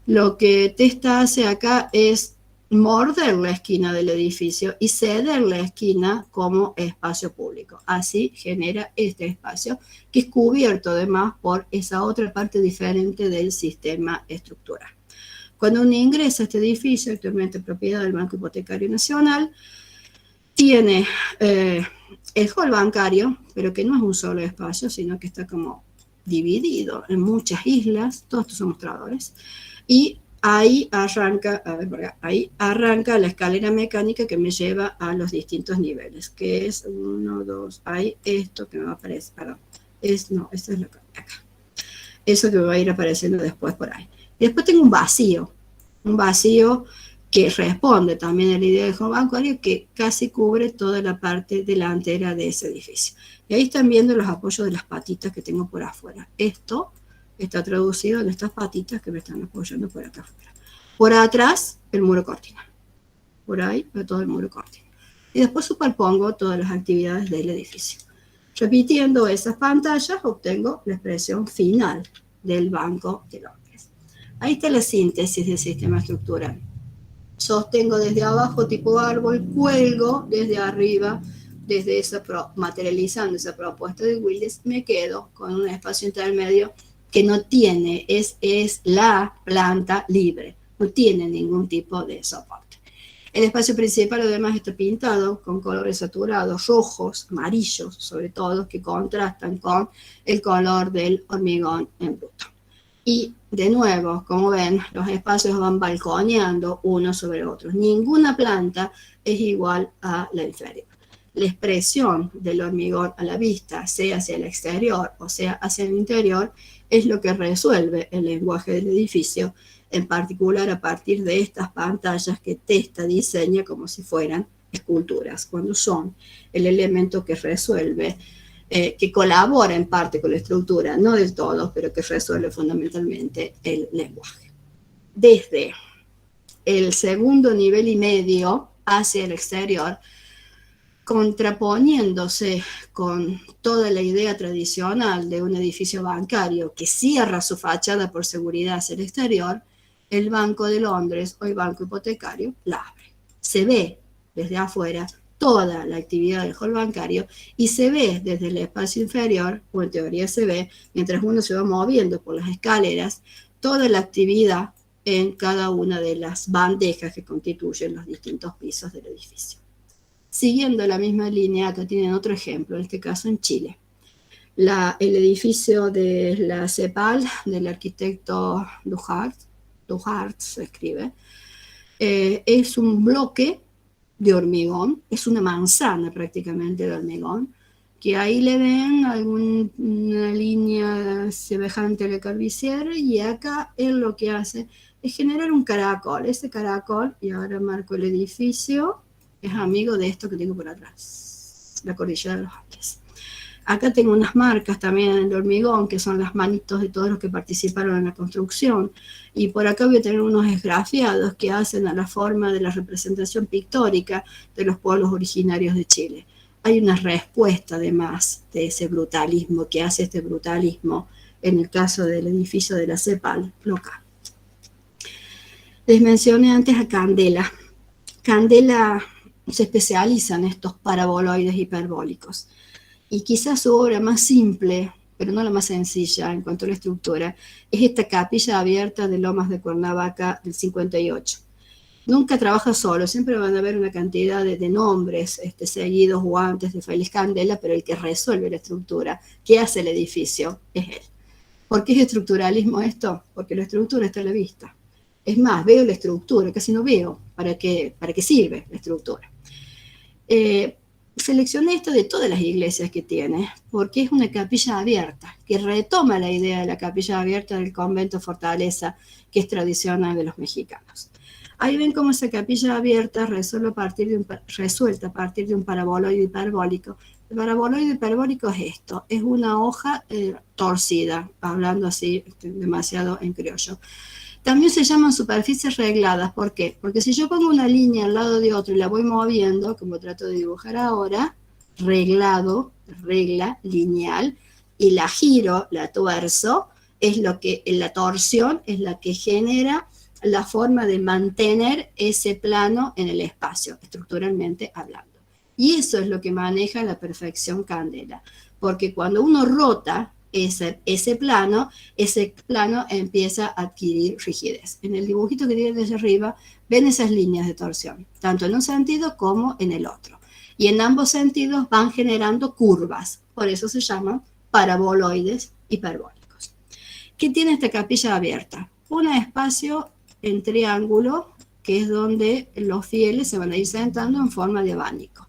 lo que Testa hace acá es morder la esquina del edificio y ceder la esquina como espacio público. Así genera este espacio que es cubierto además por esa otra parte diferente del sistema estructural. Cuando uno ingresa a este edificio, actualmente propiedad del Banco Hipotecario Nacional, tiene el hall bancario, pero que no es un solo espacio, sino que está como dividido en muchas islas, todos estos son mostradores, y ahí arranca la escalera mecánica que me lleva a los distintos niveles, que es 1, 2, hay esto que me va a aparecer, perdón, esta es la acá, eso que me va a ir apareciendo después por ahí. Y después tengo un vacío que responde también a la idea del hall bancario, que casi cubre toda la parte delantera de ese edificio. Y ahí están viendo los apoyos de las patitas que tengo por afuera. Esto está traducido en estas patitas que me están apoyando por acá afuera. Por atrás, el muro cortina. Por ahí va todo el muro cortina. Y después superpongo todas las actividades del edificio. Repitiendo esas pantallas, obtengo la expresión final del Banco de Londres. Ahí está la síntesis del sistema estructural. Sostengo desde abajo tipo árbol, cuelgo desde arriba, desde materializando esa propuesta de Williams, me quedo con un espacio intermedio que no tiene, es la planta libre, no tiene ningún tipo de soporte. El espacio principal además está pintado con colores saturados, rojos, amarillos sobre todo, que contrastan con el color del hormigón en bruto. Y de nuevo, como ven, los espacios van balconeando uno sobre otros. Ninguna planta es igual a la inferior. La expresión del hormigón a la vista, sea hacia el exterior o sea hacia el interior, es lo que resuelve el lenguaje del edificio, en particular a partir de estas pantallas que Testa diseña como si fueran esculturas, cuando son el elemento que resuelve, que colabora en parte con la estructura, no del todo, pero que resuelve fundamentalmente el lenguaje. Desde el segundo nivel y medio hacia el exterior, contraponiéndose con toda la idea tradicional de un edificio bancario que cierra su fachada por seguridad hacia el exterior, el Banco de Londres o el Banco Hipotecario la abre. Se ve desde afuera toda la actividad del hall bancario y se ve desde el espacio inferior, o en teoría se ve, mientras uno se va moviendo por las escaleras, toda la actividad en cada una de las bandejas que constituyen los distintos pisos del edificio. Siguiendo la misma línea, acá tienen otro ejemplo, en este caso en Chile. El edificio de la CEPAL, del arquitecto Duhart se escribe, es un bloque de hormigón, es una manzana prácticamente de hormigón, que ahí le ven alguna línea semejante a la Corbusier, y acá él lo que hace es generar un caracol. Ese caracol, y ahora marco el edificio, es amigo de esto que tengo por atrás, la cordillera de los Andes. Acá tengo unas marcas también en el hormigón, que son las manitos de todos los que participaron en la construcción. Y por acá voy a tener unos esgrafiados que hacen a la forma de la representación pictórica de los pueblos originarios de Chile. Hay una respuesta, además, de ese brutalismo, que hace este brutalismo en el caso del edificio de la CEPAL local. Les mencioné antes a Candela. Candela se especializa en estos paraboloides hiperbólicos. Y quizás su obra más simple, pero no la más sencilla en cuanto a la estructura, es esta capilla abierta de Lomas de Cuernavaca del 58. Nunca trabaja solo, siempre van a haber una cantidad de nombres seguidos o antes de Félix Candela, pero el que resuelve la estructura, que hace el edificio, es él. ¿Por qué es estructuralismo esto? Porque la estructura está a la vista. Es más, veo la estructura, casi no veo para qué sirve la estructura. Seleccioné esto de todas las iglesias que tiene, porque es una capilla abierta, que retoma la idea de la capilla abierta del convento Fortaleza, que es tradicional de los mexicanos. Ahí ven cómo esa capilla abierta resuelta a partir de un paraboloide hiperbólico. El paraboloide hiperbólico es esto, es una hoja torcida, hablando así demasiado en criollo. También se llaman superficies regladas. ¿Por qué? Porque si yo pongo una línea al lado de otra y la voy moviendo, como trato de dibujar ahora, reglado, regla, lineal, y la giro, la tuerzo, la torsión es la que genera la forma de mantener ese plano en el espacio, estructuralmente hablando. Y eso es lo que maneja la perfección Candela, porque cuando uno rota ese plano empieza a adquirir rigidez. En el dibujito que tienen desde arriba, ven esas líneas de torsión, tanto en un sentido como en el otro. Y en ambos sentidos van generando curvas, por eso se llaman paraboloides hiperbólicos. ¿Qué tiene esta capilla abierta? Un espacio en triángulo, que es donde los fieles se van a ir sentando en forma de abanico.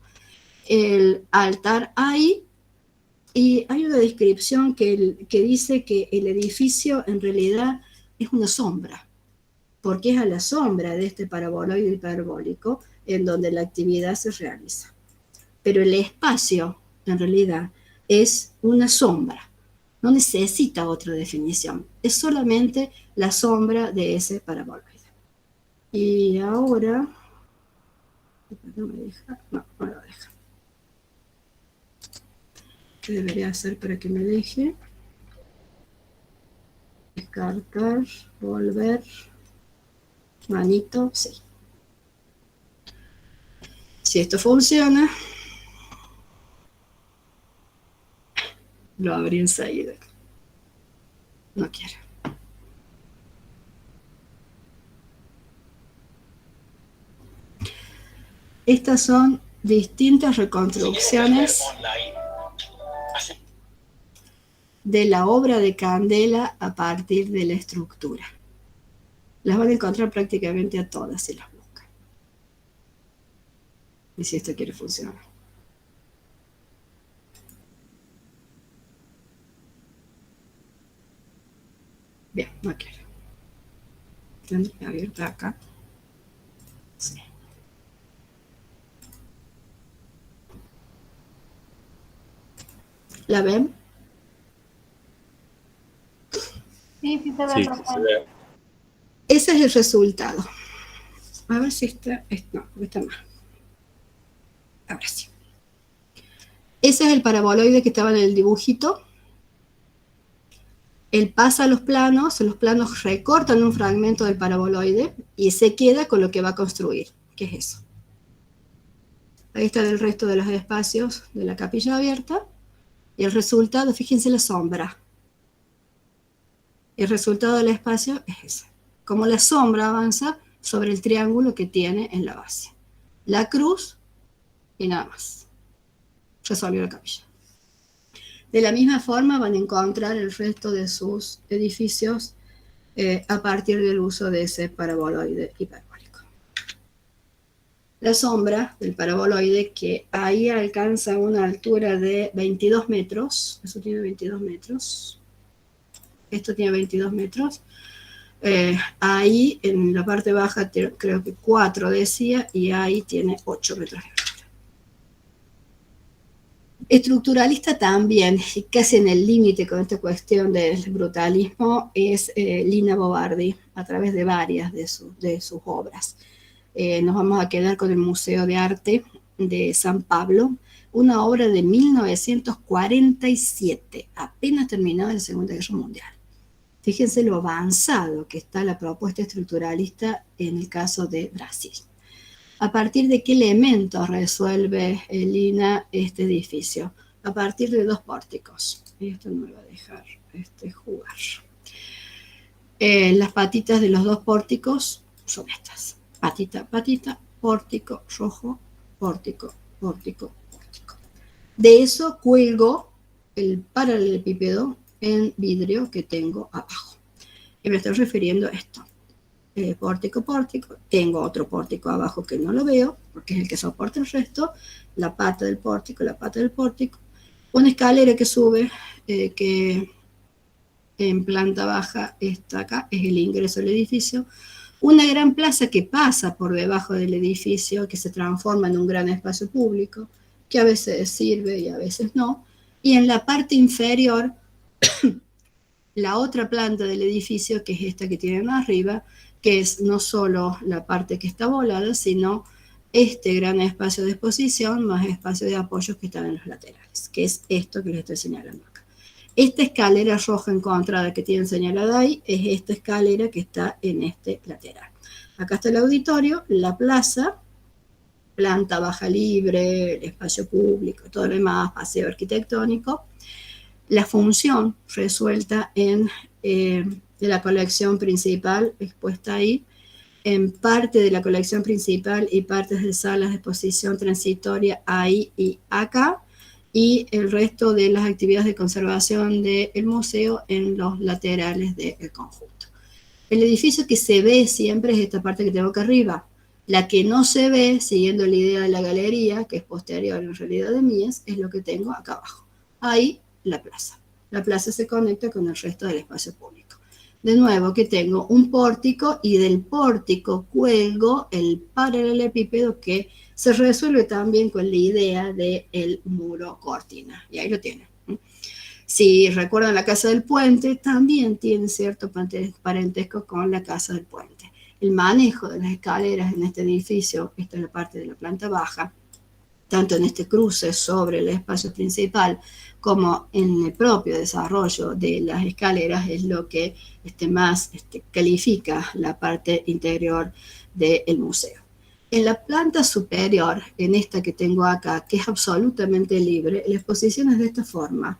El altar ahí. Y hay una descripción que dice que el edificio en realidad es una sombra, porque es a la sombra de este paraboloide hiperbólico en donde la actividad se realiza. Pero el espacio en realidad es una sombra, no necesita otra definición, es solamente la sombra de ese paraboloide. Y ahora, no me deja, no lo deja. ¿Qué debería hacer para que me deje? Descartar, volver, manito, sí. Si esto funciona, lo abrí enseguida. No quiero. Estas son distintas reconstrucciones de la obra de Candela a partir de la estructura. Las van a encontrar prácticamente a todas si las buscan. Y si esto quiere funcionar. Bien, no quiero. Tendré abierta acá. Sí. ¿La ven? Sí, sí se ve, profe. Ese es el resultado. A ver si está... No, está mal. Ahora sí. Ese es el paraboloide que estaba en el dibujito. Él pasa a los planos recortan un fragmento del paraboloide y se queda con lo que va a construir. ¿Qué es eso? Ahí está el resto de los espacios de la capilla abierta. Y el resultado, fíjense la sombra. El resultado del espacio es ese. Como la sombra avanza sobre el triángulo que tiene en la base. La cruz y nada más. Resolvió la capilla. De la misma forma van a encontrar el resto de sus edificios a partir del uso de ese paraboloide hiperbólico. La sombra del paraboloide, que ahí alcanza una altura de 22 metros, eso tiene 22 metros, esto tiene 22 metros, ahí en la parte baja creo que 4 decía, y ahí tiene 8 metros de altura. Estructuralista también, y casi en el límite con esta cuestión del brutalismo, es Lina Bo Bardi, a través de varias de sus obras. Nos vamos a quedar con el Museo de Arte de San Pablo, una obra de 1947, apenas terminada la Segunda Guerra Mundial. Fíjense lo avanzado que está la propuesta estructuralista en el caso de Brasil. ¿A partir de qué elementos resuelve Lina este edificio? A partir de 2 pórticos. Esto no me va a dejar jugar. Las patitas de los 2 pórticos son estas. Patita, patita, pórtico rojo, pórtico, pórtico, pórtico. De eso cuelgo el paralelepípedo en vidrio que tengo abajo. Y me estoy refiriendo a esto. Pórtico, pórtico, tengo otro pórtico abajo que no lo veo, porque es el que soporta el resto, la pata del pórtico, una escalera que sube, que en planta baja está acá, es el ingreso al edificio, una gran plaza que pasa por debajo del edificio, que se transforma en un gran espacio público, que a veces sirve y a veces no, y en la parte inferior, la otra planta del edificio, que es esta que tienen arriba, que es no solo la parte que está volada, sino este gran espacio de exposición más espacio de apoyos que están en los laterales, que es esto que les estoy señalando acá. Esta escalera roja encontrada que tienen señalada ahí es esta escalera que está en este lateral. Acá está el auditorio, la plaza, planta baja libre, el espacio público, todo lo demás, paseo arquitectónico. La función resuelta en la colección principal expuesta ahí, en parte de la colección principal y partes de salas de exposición transitoria ahí y acá, y el resto de las actividades de conservación del museo en los laterales del conjunto. El edificio que se ve siempre es esta parte que tengo acá arriba. La que no se ve, siguiendo la idea de la galería, que es posterior en realidad de Mies, es lo que tengo acá abajo. Ahí la plaza. La plaza se conecta con el resto del espacio público. De nuevo, que tengo un pórtico y del pórtico cuelgo el paralelepípedo que se resuelve también con la idea del muro cortina. Y ahí lo tienen. Si recuerdan la Casa del Puente, también tiene cierto parentesco con la Casa del Puente. El manejo de las escaleras en este edificio, esta es la parte de la planta baja, tanto en este cruce sobre el espacio principal como en el propio desarrollo de las escaleras, es lo que más califica la parte interior del museo. En la planta superior, en esta que tengo acá, que es absolutamente libre, la exposición es de esta forma.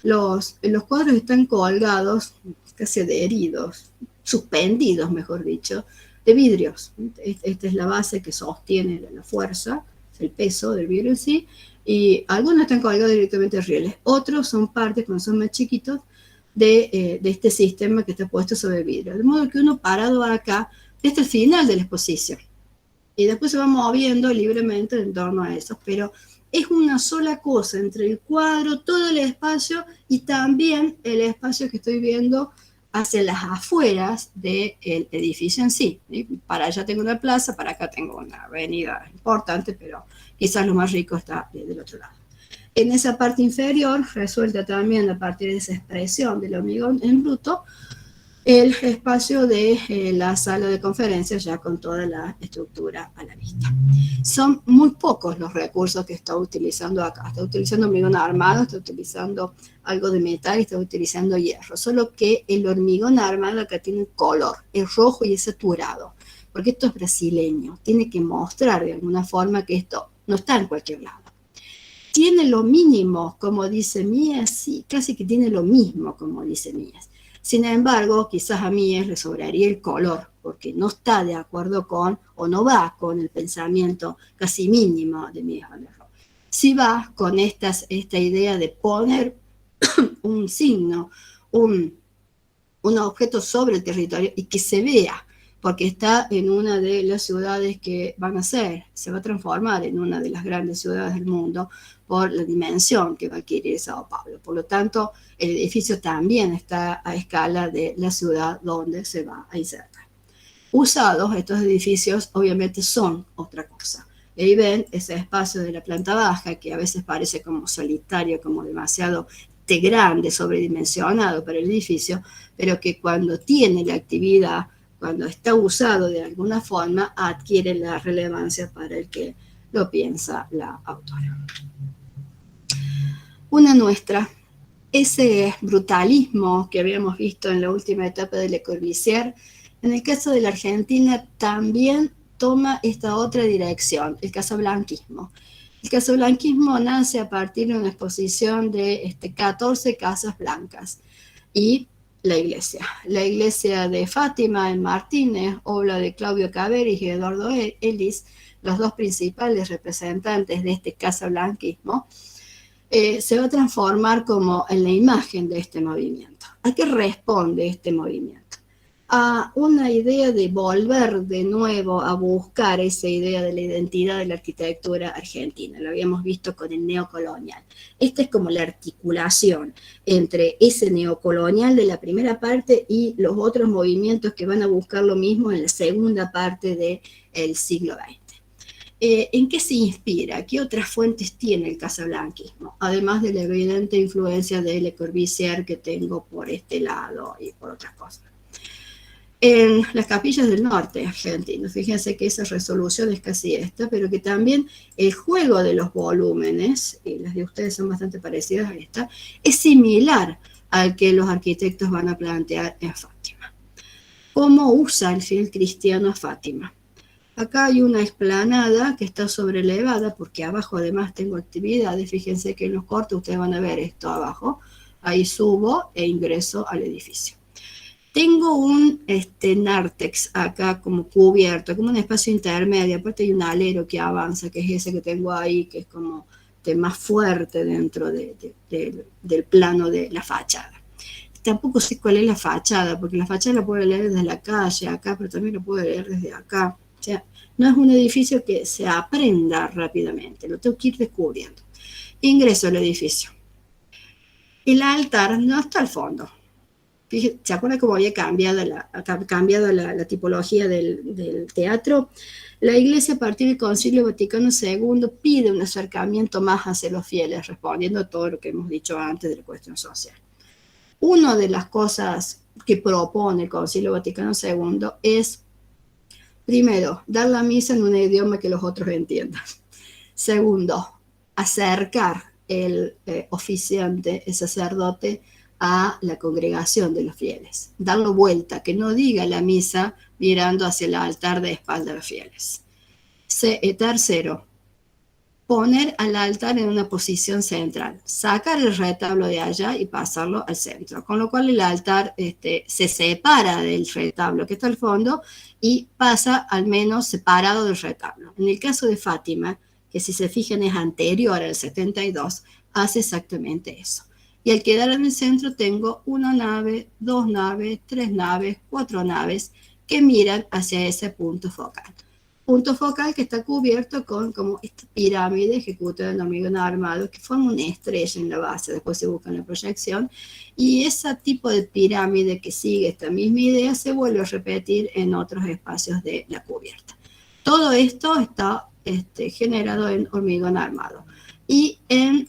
Los cuadros están colgados, casi adheridos, suspendidos, mejor dicho, de vidrios. Esta es la base que sostiene la fuerza, el peso del vidrio en sí, y algunos están colgados directamente de rieles, otros son partes, cuando son más chiquitos, de este sistema que está puesto sobre vidrio. De modo que uno parado acá, este es el final de la exposición, y después se va moviendo libremente en torno a eso, pero es una sola cosa entre el cuadro, todo el espacio, y también el espacio que estoy viendo hacia las afueras del edificio en sí. Para allá tengo una plaza, para acá tengo una avenida importante, pero quizás lo más rico está del otro lado. En esa parte inferior, resuelta también a partir de esa expresión del hormigón en bruto, el espacio de la sala de conferencias ya con toda la estructura a la vista. Son muy pocos los recursos que está utilizando acá. Está utilizando hormigón armado, está utilizando algo de metal, está utilizando hierro. Solo que el hormigón armado acá tiene color, es rojo y es saturado. Porque esto es brasileño. Tiene que mostrar de alguna forma que esto no está en cualquier lado. Tiene lo mínimo, como dice Mies, sí, casi que tiene lo mismo, como dice Mies. Sin embargo, quizás a Mies le sobraría el color, porque no está de acuerdo con, o no va con el pensamiento casi mínimo de Mies van der Rohe. Sí va con esta idea de poner un signo, un objeto sobre el territorio y que se vea, porque está en una de las ciudades que van a ser, se va a transformar en una de las grandes ciudades del mundo por la dimensión que va a adquirir Sao Paulo. Por lo tanto, el edificio también está a escala de la ciudad donde se va a insertar. Usados, estos edificios obviamente son otra cosa. Y ahí ven ese espacio de la planta baja que a veces parece como solitario, como demasiado grande, sobredimensionado para el edificio, pero que cuando tiene la actividad, cuando está usado de alguna forma, adquiere la relevancia para el que lo piensa la autora. Una nuestra, ese brutalismo que habíamos visto en la última etapa de Le Corbusier, en el caso de la Argentina también toma esta otra dirección, el casablanquismo. El casablanquismo nace a partir de una exposición de 14 casas blancas y la iglesia de Fátima en Martínez, obra de Claudio Caveris y Eduardo Ellis, los dos principales representantes de este casablanquismo, se va a transformar como en la imagen de este movimiento. ¿A qué responde este movimiento? A una idea de volver de nuevo a buscar esa idea de la identidad de la arquitectura argentina. Lo habíamos visto con el neocolonial. Esta es como la articulación entre ese neocolonial de la primera parte y los otros movimientos que van a buscar lo mismo en la segunda parte del siglo XX. ¿En qué se inspira? ¿Qué otras fuentes tiene el casablanquismo? Además de la evidente influencia de Le Corbusier que tengo por este lado y por otras cosas. En las capillas del norte argentino, fíjense que esa resolución es casi esta, pero que también el juego de los volúmenes, y las de ustedes son bastante parecidas a esta, es similar al que los arquitectos van a plantear en Fátima. ¿Cómo usa el fiel cristiano a Fátima? Acá hay una explanada que está sobrelevada, porque abajo además tengo actividades, fíjense que en los cortes ustedes van a ver esto abajo, ahí subo e ingreso al edificio. Tengo un nártex acá como cubierto, como un espacio intermedio, aparte hay un alero que avanza, que es ese que tengo ahí, que es como más fuerte dentro del plano de la fachada. Tampoco sé cuál es la fachada, porque la fachada la puedo leer desde la calle acá, pero también la puedo leer desde acá. O sea, no es un edificio que se aprenda rápidamente, lo tengo que ir descubriendo. Ingreso al edificio. El altar no está al fondo. ¿Se acuerdan cómo había cambiado la tipología del teatro? La Iglesia, a partir del Concilio Vaticano II, pide un acercamiento más hacia los fieles, respondiendo a todo lo que hemos dicho antes de la cuestión social. Una de las cosas que propone el Concilio Vaticano II es, primero, dar la misa en un idioma que los otros entiendan. Segundo, acercar el oficiante, el sacerdote, a la congregación de los fieles. Darlo vuelta, que no diga la misa mirando hacia el altar de espalda a los fieles. Tercero, poner al altar en una posición central, sacar el retablo de allá y pasarlo al centro, con lo cual el altar se separa del retablo que está al fondo y pasa al menos separado del retablo. En el caso de Fátima, que si se fijan es anterior al 72, hace exactamente eso. Y al quedar en el centro tengo una nave, dos naves, tres naves, cuatro naves que miran hacia ese punto focal. Punto focal que está cubierto con como esta pirámide ejecutada en hormigón armado que forma una estrella en la base, después se busca en la proyección, y ese tipo de pirámide que sigue esta misma idea se vuelve a repetir en otros espacios de la cubierta. Todo esto está generado en hormigón armado. Y en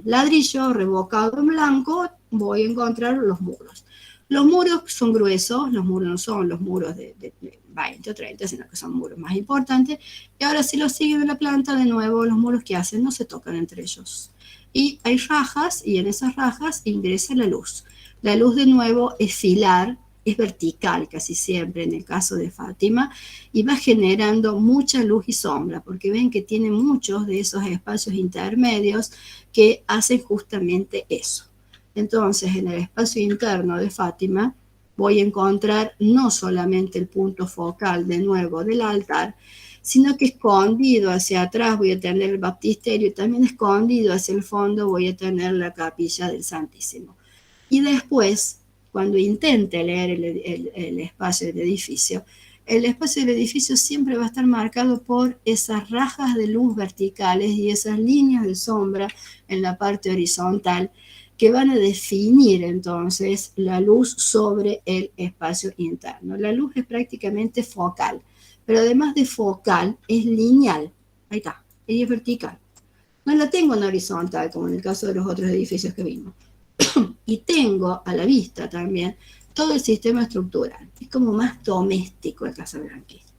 ladrillo revocado en blanco voy a encontrar los muros. Los muros son gruesos, los muros no son los muros de 20 o 30, sino que son muros más importantes. Y ahora si los siguen en la planta, de nuevo los muros que hacen no se tocan entre ellos. Y hay rajas, y en esas rajas ingresa la luz. La luz de nuevo es filar, es vertical casi siempre en el caso de Fátima, y va generando mucha luz y sombra, porque ven que tiene muchos de esos espacios intermedios que hacen justamente eso. Entonces, en el espacio interno de Fátima voy a encontrar no solamente el punto focal de nuevo del altar, sino que escondido hacia atrás voy a tener el baptisterio y también escondido hacia el fondo voy a tener la capilla del Santísimo. Y después, cuando intente leer el espacio del edificio, el espacio del edificio siempre va a estar marcado por esas rajas de luz verticales y esas líneas de sombra en la parte horizontal que van a definir entonces la luz sobre el espacio interno. La luz es prácticamente focal, pero además de focal es lineal. Ahí está, ella es vertical. No la tengo en horizontal, como en el caso de los otros edificios que vimos. Y tengo a la vista también todo el sistema estructural. Es como más doméstico el casablanquismo.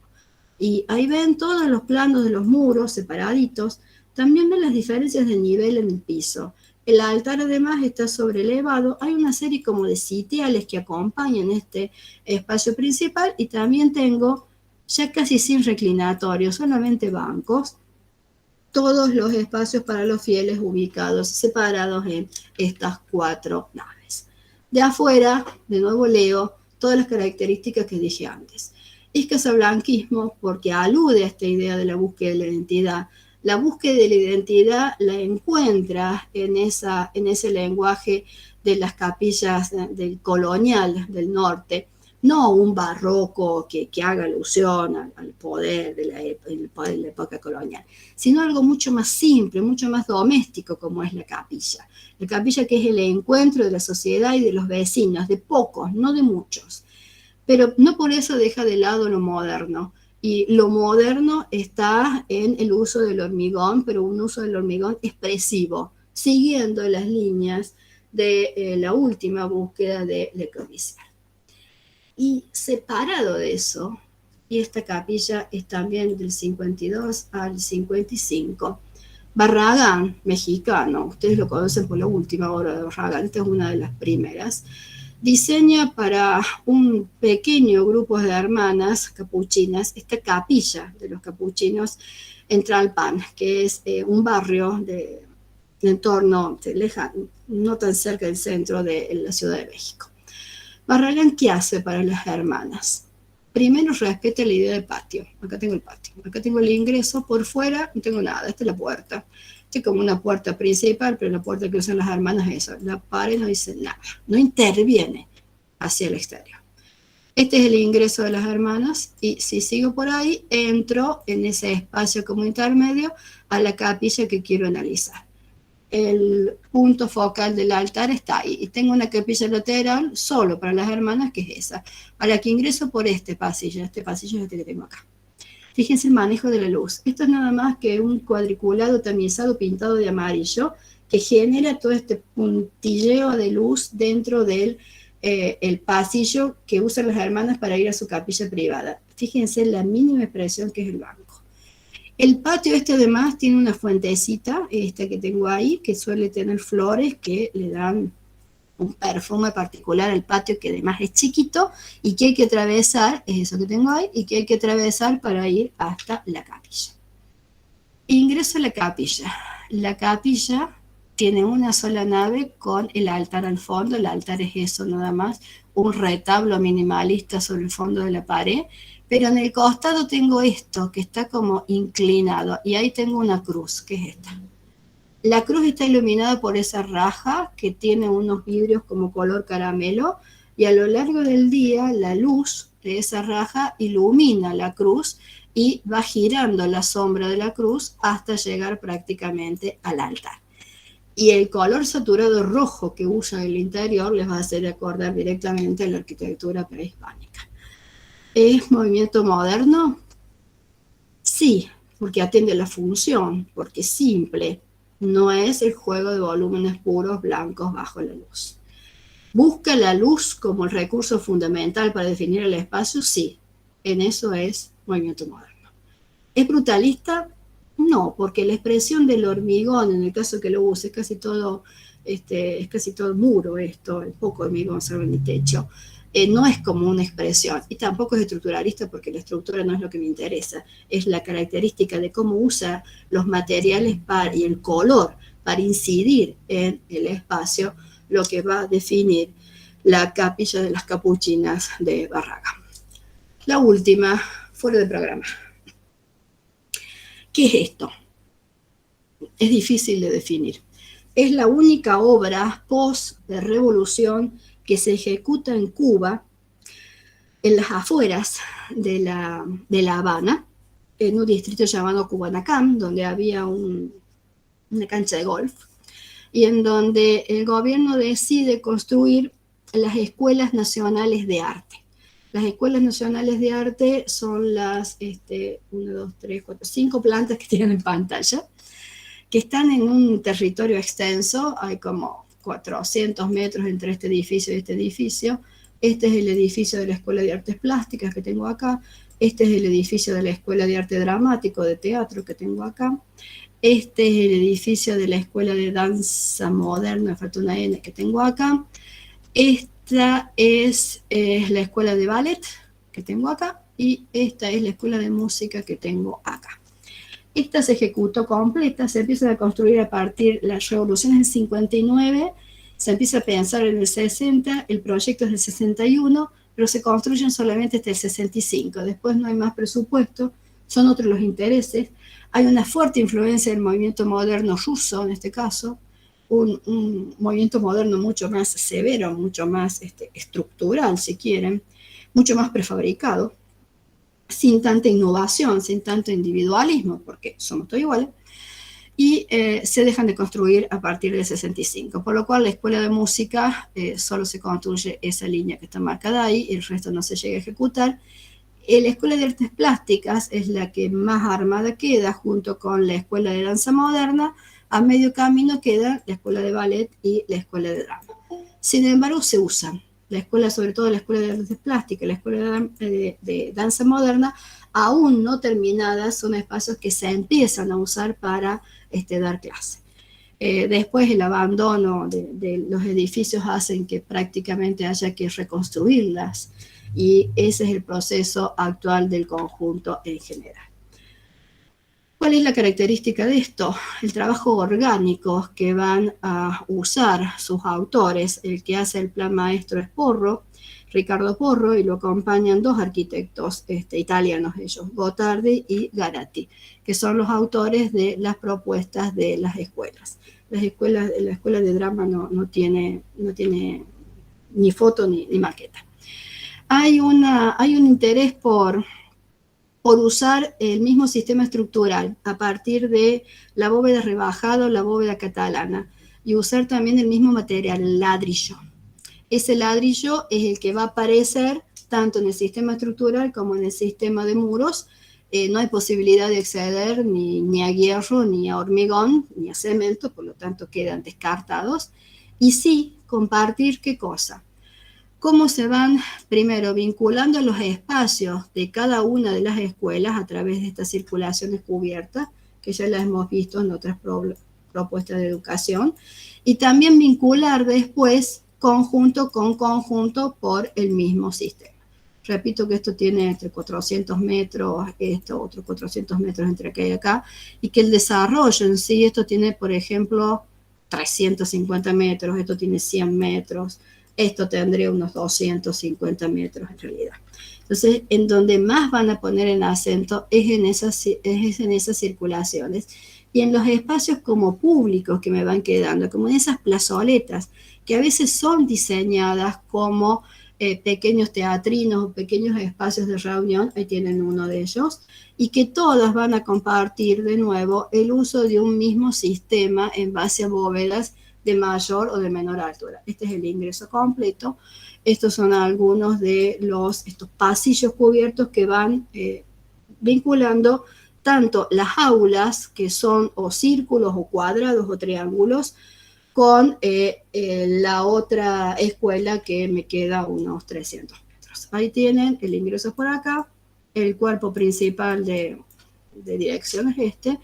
Y ahí ven todos los planos de los muros separaditos. También ven las diferencias de nivel en el piso. El altar además está sobrelevado. Hay una serie como de sitiales que acompañan este espacio principal y también tengo, ya casi sin reclinatorio, solamente bancos, todos los espacios para los fieles ubicados, separados en estas 4 naves. De afuera, de nuevo leo todas las características que dije antes. Es casablanquismo porque alude a esta idea de la búsqueda de la identidad. La búsqueda de la identidad la encuentra en ese lenguaje de las capillas del colonial del norte, no un barroco que haga alusión al poder de la época colonial, sino algo mucho más simple, mucho más doméstico como es la capilla. La capilla que es el encuentro de la sociedad y de los vecinos, de pocos, no de muchos. Pero no por eso deja de lado lo moderno. Y lo moderno está en el uso del hormigón, pero un uso del hormigón expresivo, siguiendo las líneas de la última búsqueda de Le Corbusier. Y separado de eso, y esta capilla es también del 52 al 55, Barragán, mexicano, ustedes lo conocen por la última obra de Barragán, esta es una de las primeras, diseña para un pequeño grupo de hermanas capuchinas esta capilla de los capuchinos en Tlalpan, que es un barrio de entorno lejano, no tan cerca del centro de la Ciudad de México. Barragán, ¿qué hace para las hermanas? Primero respeta la idea de patio. Acá tengo el patio. Acá tengo el ingreso. Por fuera no tengo nada. Esta es la puerta. Esta es como una puerta principal, pero la puerta que usan las hermanas es eso. La pared no dice nada. No interviene hacia el exterior. Este es el ingreso de las hermanas. Y si sigo por ahí, entro en ese espacio como intermedio a la capilla que quiero analizar. El punto focal del altar está ahí. Y tengo una capilla lateral solo para las hermanas, que es esa. A la que ingreso por este pasillo es este que tengo acá. Fíjense el manejo de la luz. Esto es nada más que un cuadriculado tamizado pintado de amarillo que genera todo este puntilleo de luz dentro del el pasillo que usan las hermanas para ir a su capilla privada. Fíjense la mínima expresión que es el banco. El patio este además tiene una fuentecita, esta que tengo ahí, que suele tener flores que le dan un perfume particular al patio, que además es chiquito y que hay que atravesar, es eso que tengo ahí, y que hay que atravesar para ir hasta la capilla. Ingreso a la capilla. La capilla tiene una sola nave con el altar al fondo. El altar es eso nada más, un retablo minimalista sobre el fondo de la pared. Pero en el costado tengo esto, que está como inclinado, y ahí tengo una cruz, que es esta. La cruz está iluminada por esa raja que tiene unos vidrios como color caramelo, y a lo largo del día la luz de esa raja ilumina la cruz y va girando la sombra de la cruz hasta llegar prácticamente al altar. Y el color saturado rojo que usa el interior les va a hacer acordar directamente a la arquitectura prehispánica. ¿Es movimiento moderno? Sí, porque atiende la función, porque es simple, no es el juego de volúmenes puros blancos bajo la luz. ¿Busca la luz como el recurso fundamental para definir el espacio? Sí, en eso es movimiento moderno. ¿Es brutalista? No, porque la expresión del hormigón, en el caso que lo use, es casi todo muro esto, el poco hormigón sobre el techo. No es como una expresión, y tampoco es estructuralista porque la estructura no es lo que me interesa, es la característica de cómo usa los materiales y el color para incidir en el espacio, lo que va a definir la capilla de las capuchinas de Barragán. La última, fuera de programa. ¿Qué es esto? Es difícil de definir. Es la única obra post-revolución que se ejecuta en Cuba, en las afueras de La Habana, en un distrito llamado Cubanacán, donde había una cancha de golf, y en donde el gobierno decide construir las escuelas nacionales de arte. Las escuelas nacionales de arte son las 1, 2, 3, 4, 5 plantas que tienen en pantalla, que están en un territorio extenso, hay como 400 metros entre este edificio y este edificio. Este es el edificio de la Escuela de Artes Plásticas que tengo acá, este es el edificio de la Escuela de Arte Dramático, de Teatro que tengo acá, este es el edificio de la Escuela de Danza Moderna, me falta una N, que tengo acá, esta es la Escuela de Ballet que tengo acá, y esta es la Escuela de Música que tengo acá. Esta se ejecutó completa, se empieza a construir a partir de las revoluciones del 59, se empieza a pensar en el 60, el proyecto es del 61, pero se construyen solamente hasta el 65, después no hay más presupuesto, son otros los intereses, hay una fuerte influencia del movimiento moderno ruso en este caso, un movimiento moderno mucho más severo, mucho más estructural si quieren, mucho más prefabricado, sin tanta innovación, sin tanto individualismo, porque somos todos iguales, y se dejan de construir a partir del 65, por lo cual la escuela de música solo se construye esa línea que está marcada ahí, y el resto no se llega a ejecutar. La escuela de artes plásticas es la que más armada queda, junto con la escuela de danza moderna. A medio camino queda la escuela de ballet y la escuela de drama. Sin embargo, se usan. La escuela, sobre todo la escuela de artes plásticas, la escuela de danza moderna, aún no terminadas, son espacios que se empiezan a usar para dar clase. Después el abandono de los edificios hacen que prácticamente haya que reconstruirlas, y ese es el proceso actual del conjunto en general. ¿Cuál es la característica de esto? El trabajo orgánico que van a usar sus autores. El que hace el plan maestro es Porro, Ricardo Porro, y lo acompañan dos arquitectos italianos ellos, Gotardi y Garatti, que son los autores de las propuestas de las escuelas. La escuela de drama no tiene ni foto ni maqueta. Hay un interés por usar el mismo sistema estructural a partir de la bóveda rebajada o la bóveda catalana, y usar también el mismo material, el ladrillo. Ese ladrillo es el que va a aparecer tanto en el sistema estructural como en el sistema de muros. No hay posibilidad de acceder ni a hierro, ni a hormigón, ni a cemento, por lo tanto quedan descartados. Y sí, compartir ¿qué cosa? Cómo se van, primero, vinculando los espacios de cada una de las escuelas a través de estas circulaciones cubiertas, que ya las hemos visto en otras propuestas de educación, y también vincular después conjunto con conjunto por el mismo sistema. Repito que esto tiene entre 400 metros, esto otros 400 metros entre acá y acá, y que el desarrollo en sí, esto tiene, por ejemplo, 350 metros, esto tiene 100 metros, esto tendría unos 250 metros en realidad. Entonces, en donde más van a poner el acento es en esas circulaciones y en los espacios como públicos que me van quedando, como en esas plazoletas, que a veces son diseñadas como pequeños teatrinos o pequeños espacios de reunión, ahí tienen uno de ellos, y que todas van a compartir de nuevo el uso de un mismo sistema en base a bóvedas de mayor o de menor altura. Este es el ingreso completo. Estos son algunos de estos pasillos cubiertos que van vinculando tanto las aulas, que son o círculos o cuadrados o triángulos, con la otra escuela que me queda unos 300 metros. Ahí tienen el ingreso por acá, el cuerpo principal de dirección es este,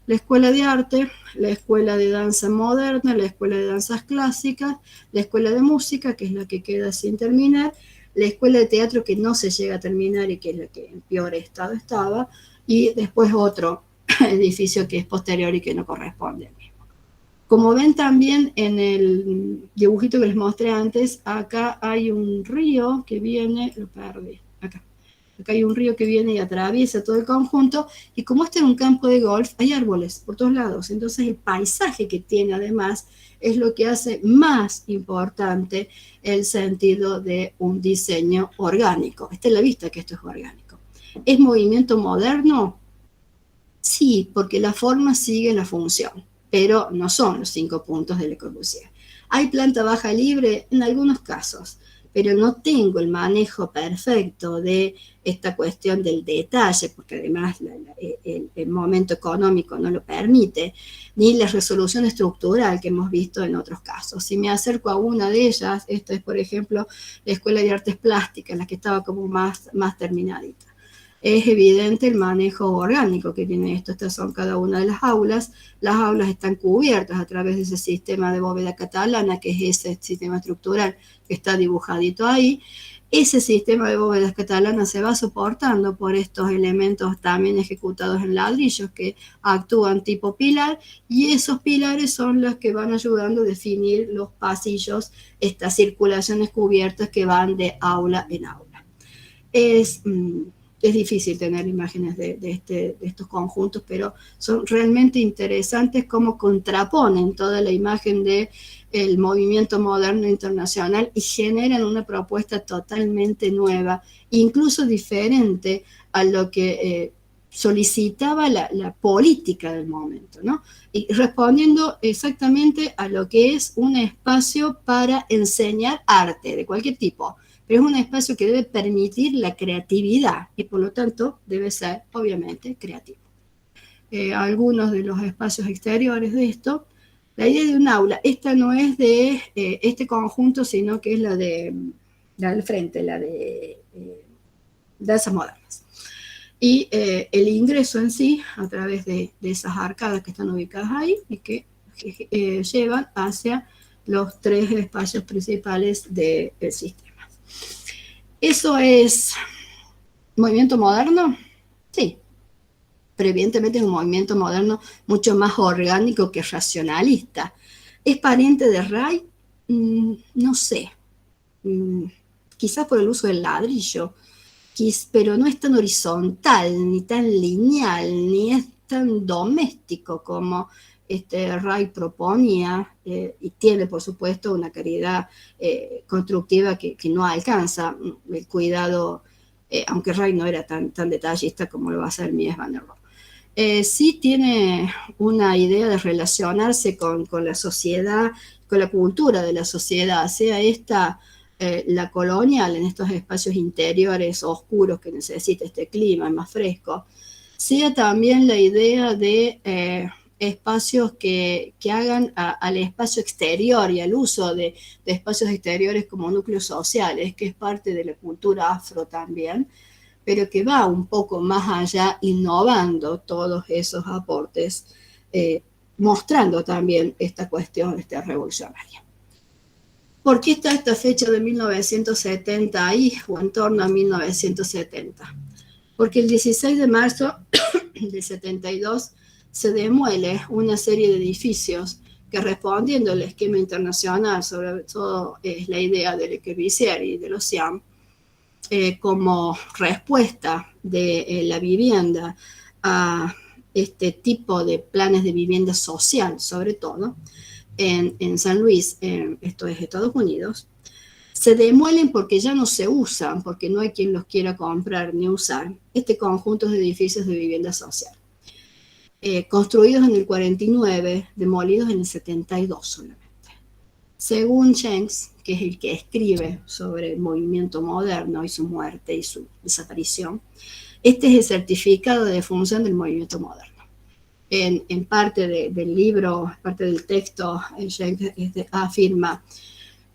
la escuela de arte, la escuela de danza moderna, la escuela de danzas clásicas, la escuela de música, que es la que queda sin terminar, la escuela de teatro que no se llega a terminar y que es la que en peor estado estaba, y después otro edificio que es posterior y que no corresponde al mismo. Como ven también en el dibujito que les mostré antes, acá hay un río que viene, lo perdí, acá. Acá hay un río que viene y atraviesa todo el conjunto, y como este es un campo de golf, hay árboles por todos lados. Entonces el paisaje que tiene además es lo que hace más importante el sentido de un diseño orgánico. Está en la vista que esto es orgánico. ¿Es movimiento moderno? Sí, porque la forma sigue la función, pero no son los 5 puntos de Le Corbusier. ¿Hay planta baja libre? En algunos casos, pero no tengo el manejo perfecto de esta cuestión del detalle, porque además el momento económico no lo permite, ni la resolución estructural que hemos visto en otros casos. Si me acerco a una de ellas, esta es, por ejemplo, la Escuela de Artes Plásticas, la que estaba como más terminadita. Es evidente el manejo orgánico que tiene esto. Estas son cada una de las aulas. Las aulas están cubiertas a través de ese sistema de bóveda catalana, que es ese sistema estructural que está dibujadito ahí. Ese sistema de bóvedas catalanas se va soportando por estos elementos también ejecutados en ladrillos que actúan tipo pilar, y esos pilares son los que van ayudando a definir los pasillos, estas circulaciones cubiertas que van de aula en aula. Es difícil tener imágenes de estos conjuntos, pero son realmente interesantes cómo contraponen toda la imagen del movimiento moderno internacional y generan una propuesta totalmente nueva, incluso diferente a lo que solicitaba la política del momento, ¿no? Y respondiendo exactamente a lo que es un espacio para enseñar arte de cualquier tipo, pero es un espacio que debe permitir la creatividad y por lo tanto debe ser obviamente creativo. Algunos de los espacios exteriores de esto, la idea de un aula, esta no es de este conjunto, sino que es la del frente, la de danzas modernas. Y el ingreso en sí, a través de esas arcadas que están ubicadas ahí y que llevan hacia los 3 espacios principales del sistema. ¿Eso es movimiento moderno? Sí, pero evidentemente es un movimiento moderno mucho más orgánico que racionalista. ¿Es pariente de Ray? No sé. Quizás por el uso del ladrillo, pero no es tan horizontal, ni tan lineal, ni es tan doméstico como Ray proponía, y tiene, por supuesto, una calidad constructiva que no alcanza el cuidado, aunque Ray no era tan detallista como lo va a ser Mies van der Rohe. Sí tiene una idea de relacionarse con la sociedad, con la cultura de la sociedad, sea esta la colonial en estos espacios interiores oscuros que necesita este clima más fresco, sea también la idea de espacios que hagan al espacio exterior y al uso de espacios exteriores como núcleos sociales, que es parte de la cultura afro también, pero que va un poco más allá, innovando todos esos aportes, mostrando también esta cuestión revolucionaria. ¿Por qué está esta fecha de 1970 ahí, o en torno a 1970? Porque el 16 de marzo del 72 se demuele una serie de edificios que, respondiendo al esquema internacional, sobre todo es la idea de Le Corbusier y de los Siam, como respuesta de la vivienda a este tipo de planes de vivienda social, sobre todo en San Luis, esto es Estados Unidos, se demuelen porque ya no se usan, porque no hay quien los quiera comprar ni usar, este conjunto de edificios de vivienda social. Construidos en el 49, demolidos en el 72 solamente. Según Jenks, que es el que escribe sobre el movimiento moderno y su muerte y su desaparición, este es el certificado de defunción del movimiento moderno. En parte del libro, parte del texto, Jenks afirma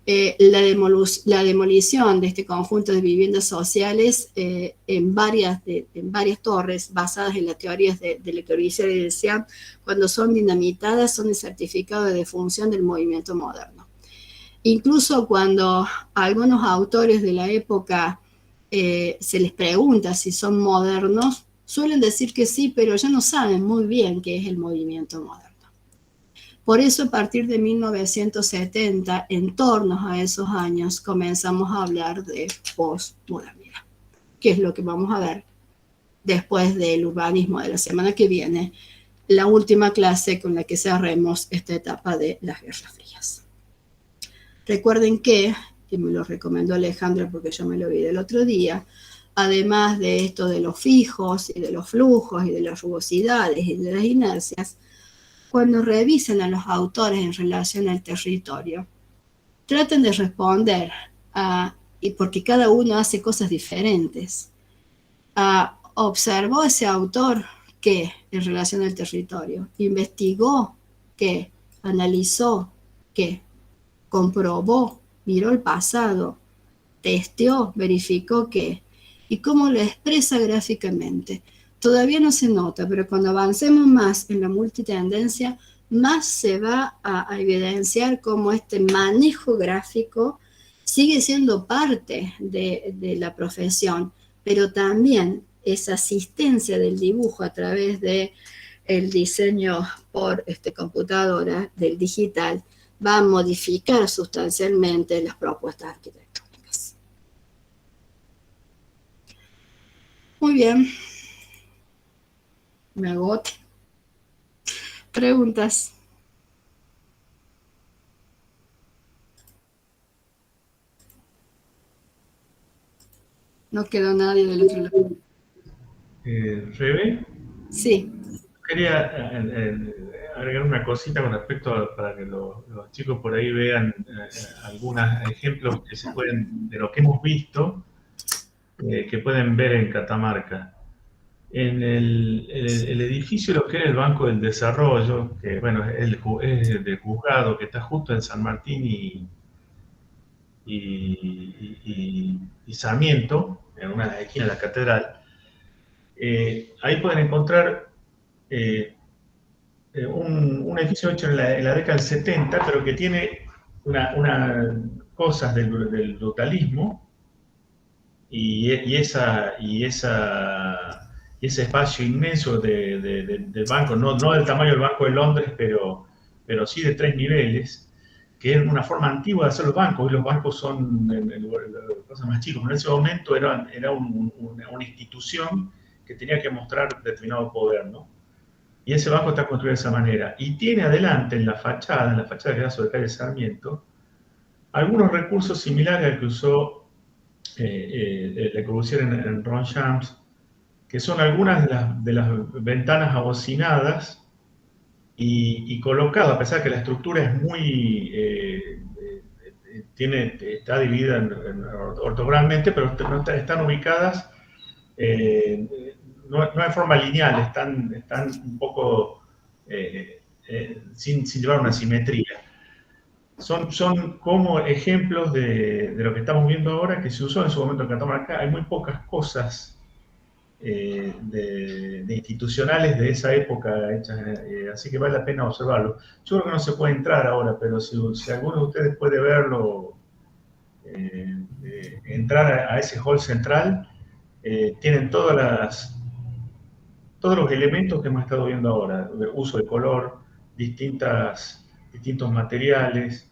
la demolición de este conjunto de viviendas sociales en varias torres basadas en las teorías de Le Corbusier y de Siam, cuando son dinamitadas, son el certificado de defunción del movimiento moderno. Incluso cuando algunos autores de la época se les pregunta si son modernos, suelen decir que sí, pero ya no saben muy bien qué es el movimiento moderno. Por eso, a partir de 1970, en torno a esos años, comenzamos a hablar de posmodernidad. que es lo que vamos a ver después del urbanismo de la semana que viene, la última clase con la que cerremos esta etapa de las Guerras Frías. Recuerden que, y me lo recomendó Alejandra porque yo me lo vi del otro día, además de esto de los fijos y de los flujos y de las rugosidades y de las inercias, cuando revisen a los autores en relación al territorio, traten de responder y porque cada uno hace cosas diferentes. ¿Observó ese autor qué en relación al territorio? ¿Investigó qué? ¿Analizó qué? ¿Comprobó? ¿Miró el pasado? ¿Testeó? ¿Verificó qué? ¿Y cómo lo expresa gráficamente? Todavía no se nota, pero cuando avancemos más en la multitendencia, más se va a evidenciar cómo este manejo gráfico sigue siendo parte de la profesión, pero también esa asistencia del dibujo a través del diseño por computadora, del digital, va a modificar sustancialmente las propuestas arquitectónicas. Muy bien. Me agote. Preguntas. No quedó nadie del otro lado. Rebe, Sí. quería agregar una cosita con respecto para que los chicos por ahí vean algunos ejemplos que se pueden, de lo que hemos visto, que pueden ver en Catamarca. En el edificio, lo que era el Banco del Desarrollo, que bueno, es del juzgado, que está justo en San Martín y Sarmiento, en una de las esquinas de la catedral. Ahí pueden encontrar un edificio hecho en la década del 70, pero que tiene cosas del brutalismo y ese espacio inmenso del banco, no del tamaño del Banco de Londres, pero sí de 3 niveles, que es una forma antigua de hacer los bancos. Hoy los bancos son cosas más chicos, pero en ese momento era una institución que tenía que mostrar determinado poder, ¿no? Y ese banco está construido de esa manera. Y tiene adelante en la fachada que da sobre calle Sarmiento, algunos recursos similares al que usó Le Corbusier en Ronchamps, que son algunas de las ventanas abocinadas y colocadas, a pesar que la estructura es muy... está dividida ortogralmente, pero están ubicadas no en forma lineal, están un poco sin llevar una simetría. Son como ejemplos de lo que estamos viendo ahora, que se usó en su momento en Catamarca. Hay muy pocas cosas de institucionales de esa época hechas, así que vale la pena observarlo. Yo creo que no se puede entrar ahora, pero si alguno de ustedes puede verlo, entrar a ese hall central, tienen todos los elementos que hemos estado viendo ahora: uso de color, distintos materiales,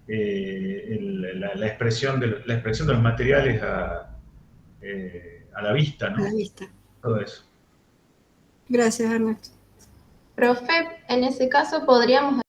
la expresión de los materiales a la vista, ¿no? A la vista. Todo eso. Gracias, Ernesto. Profe, en ese caso podríamos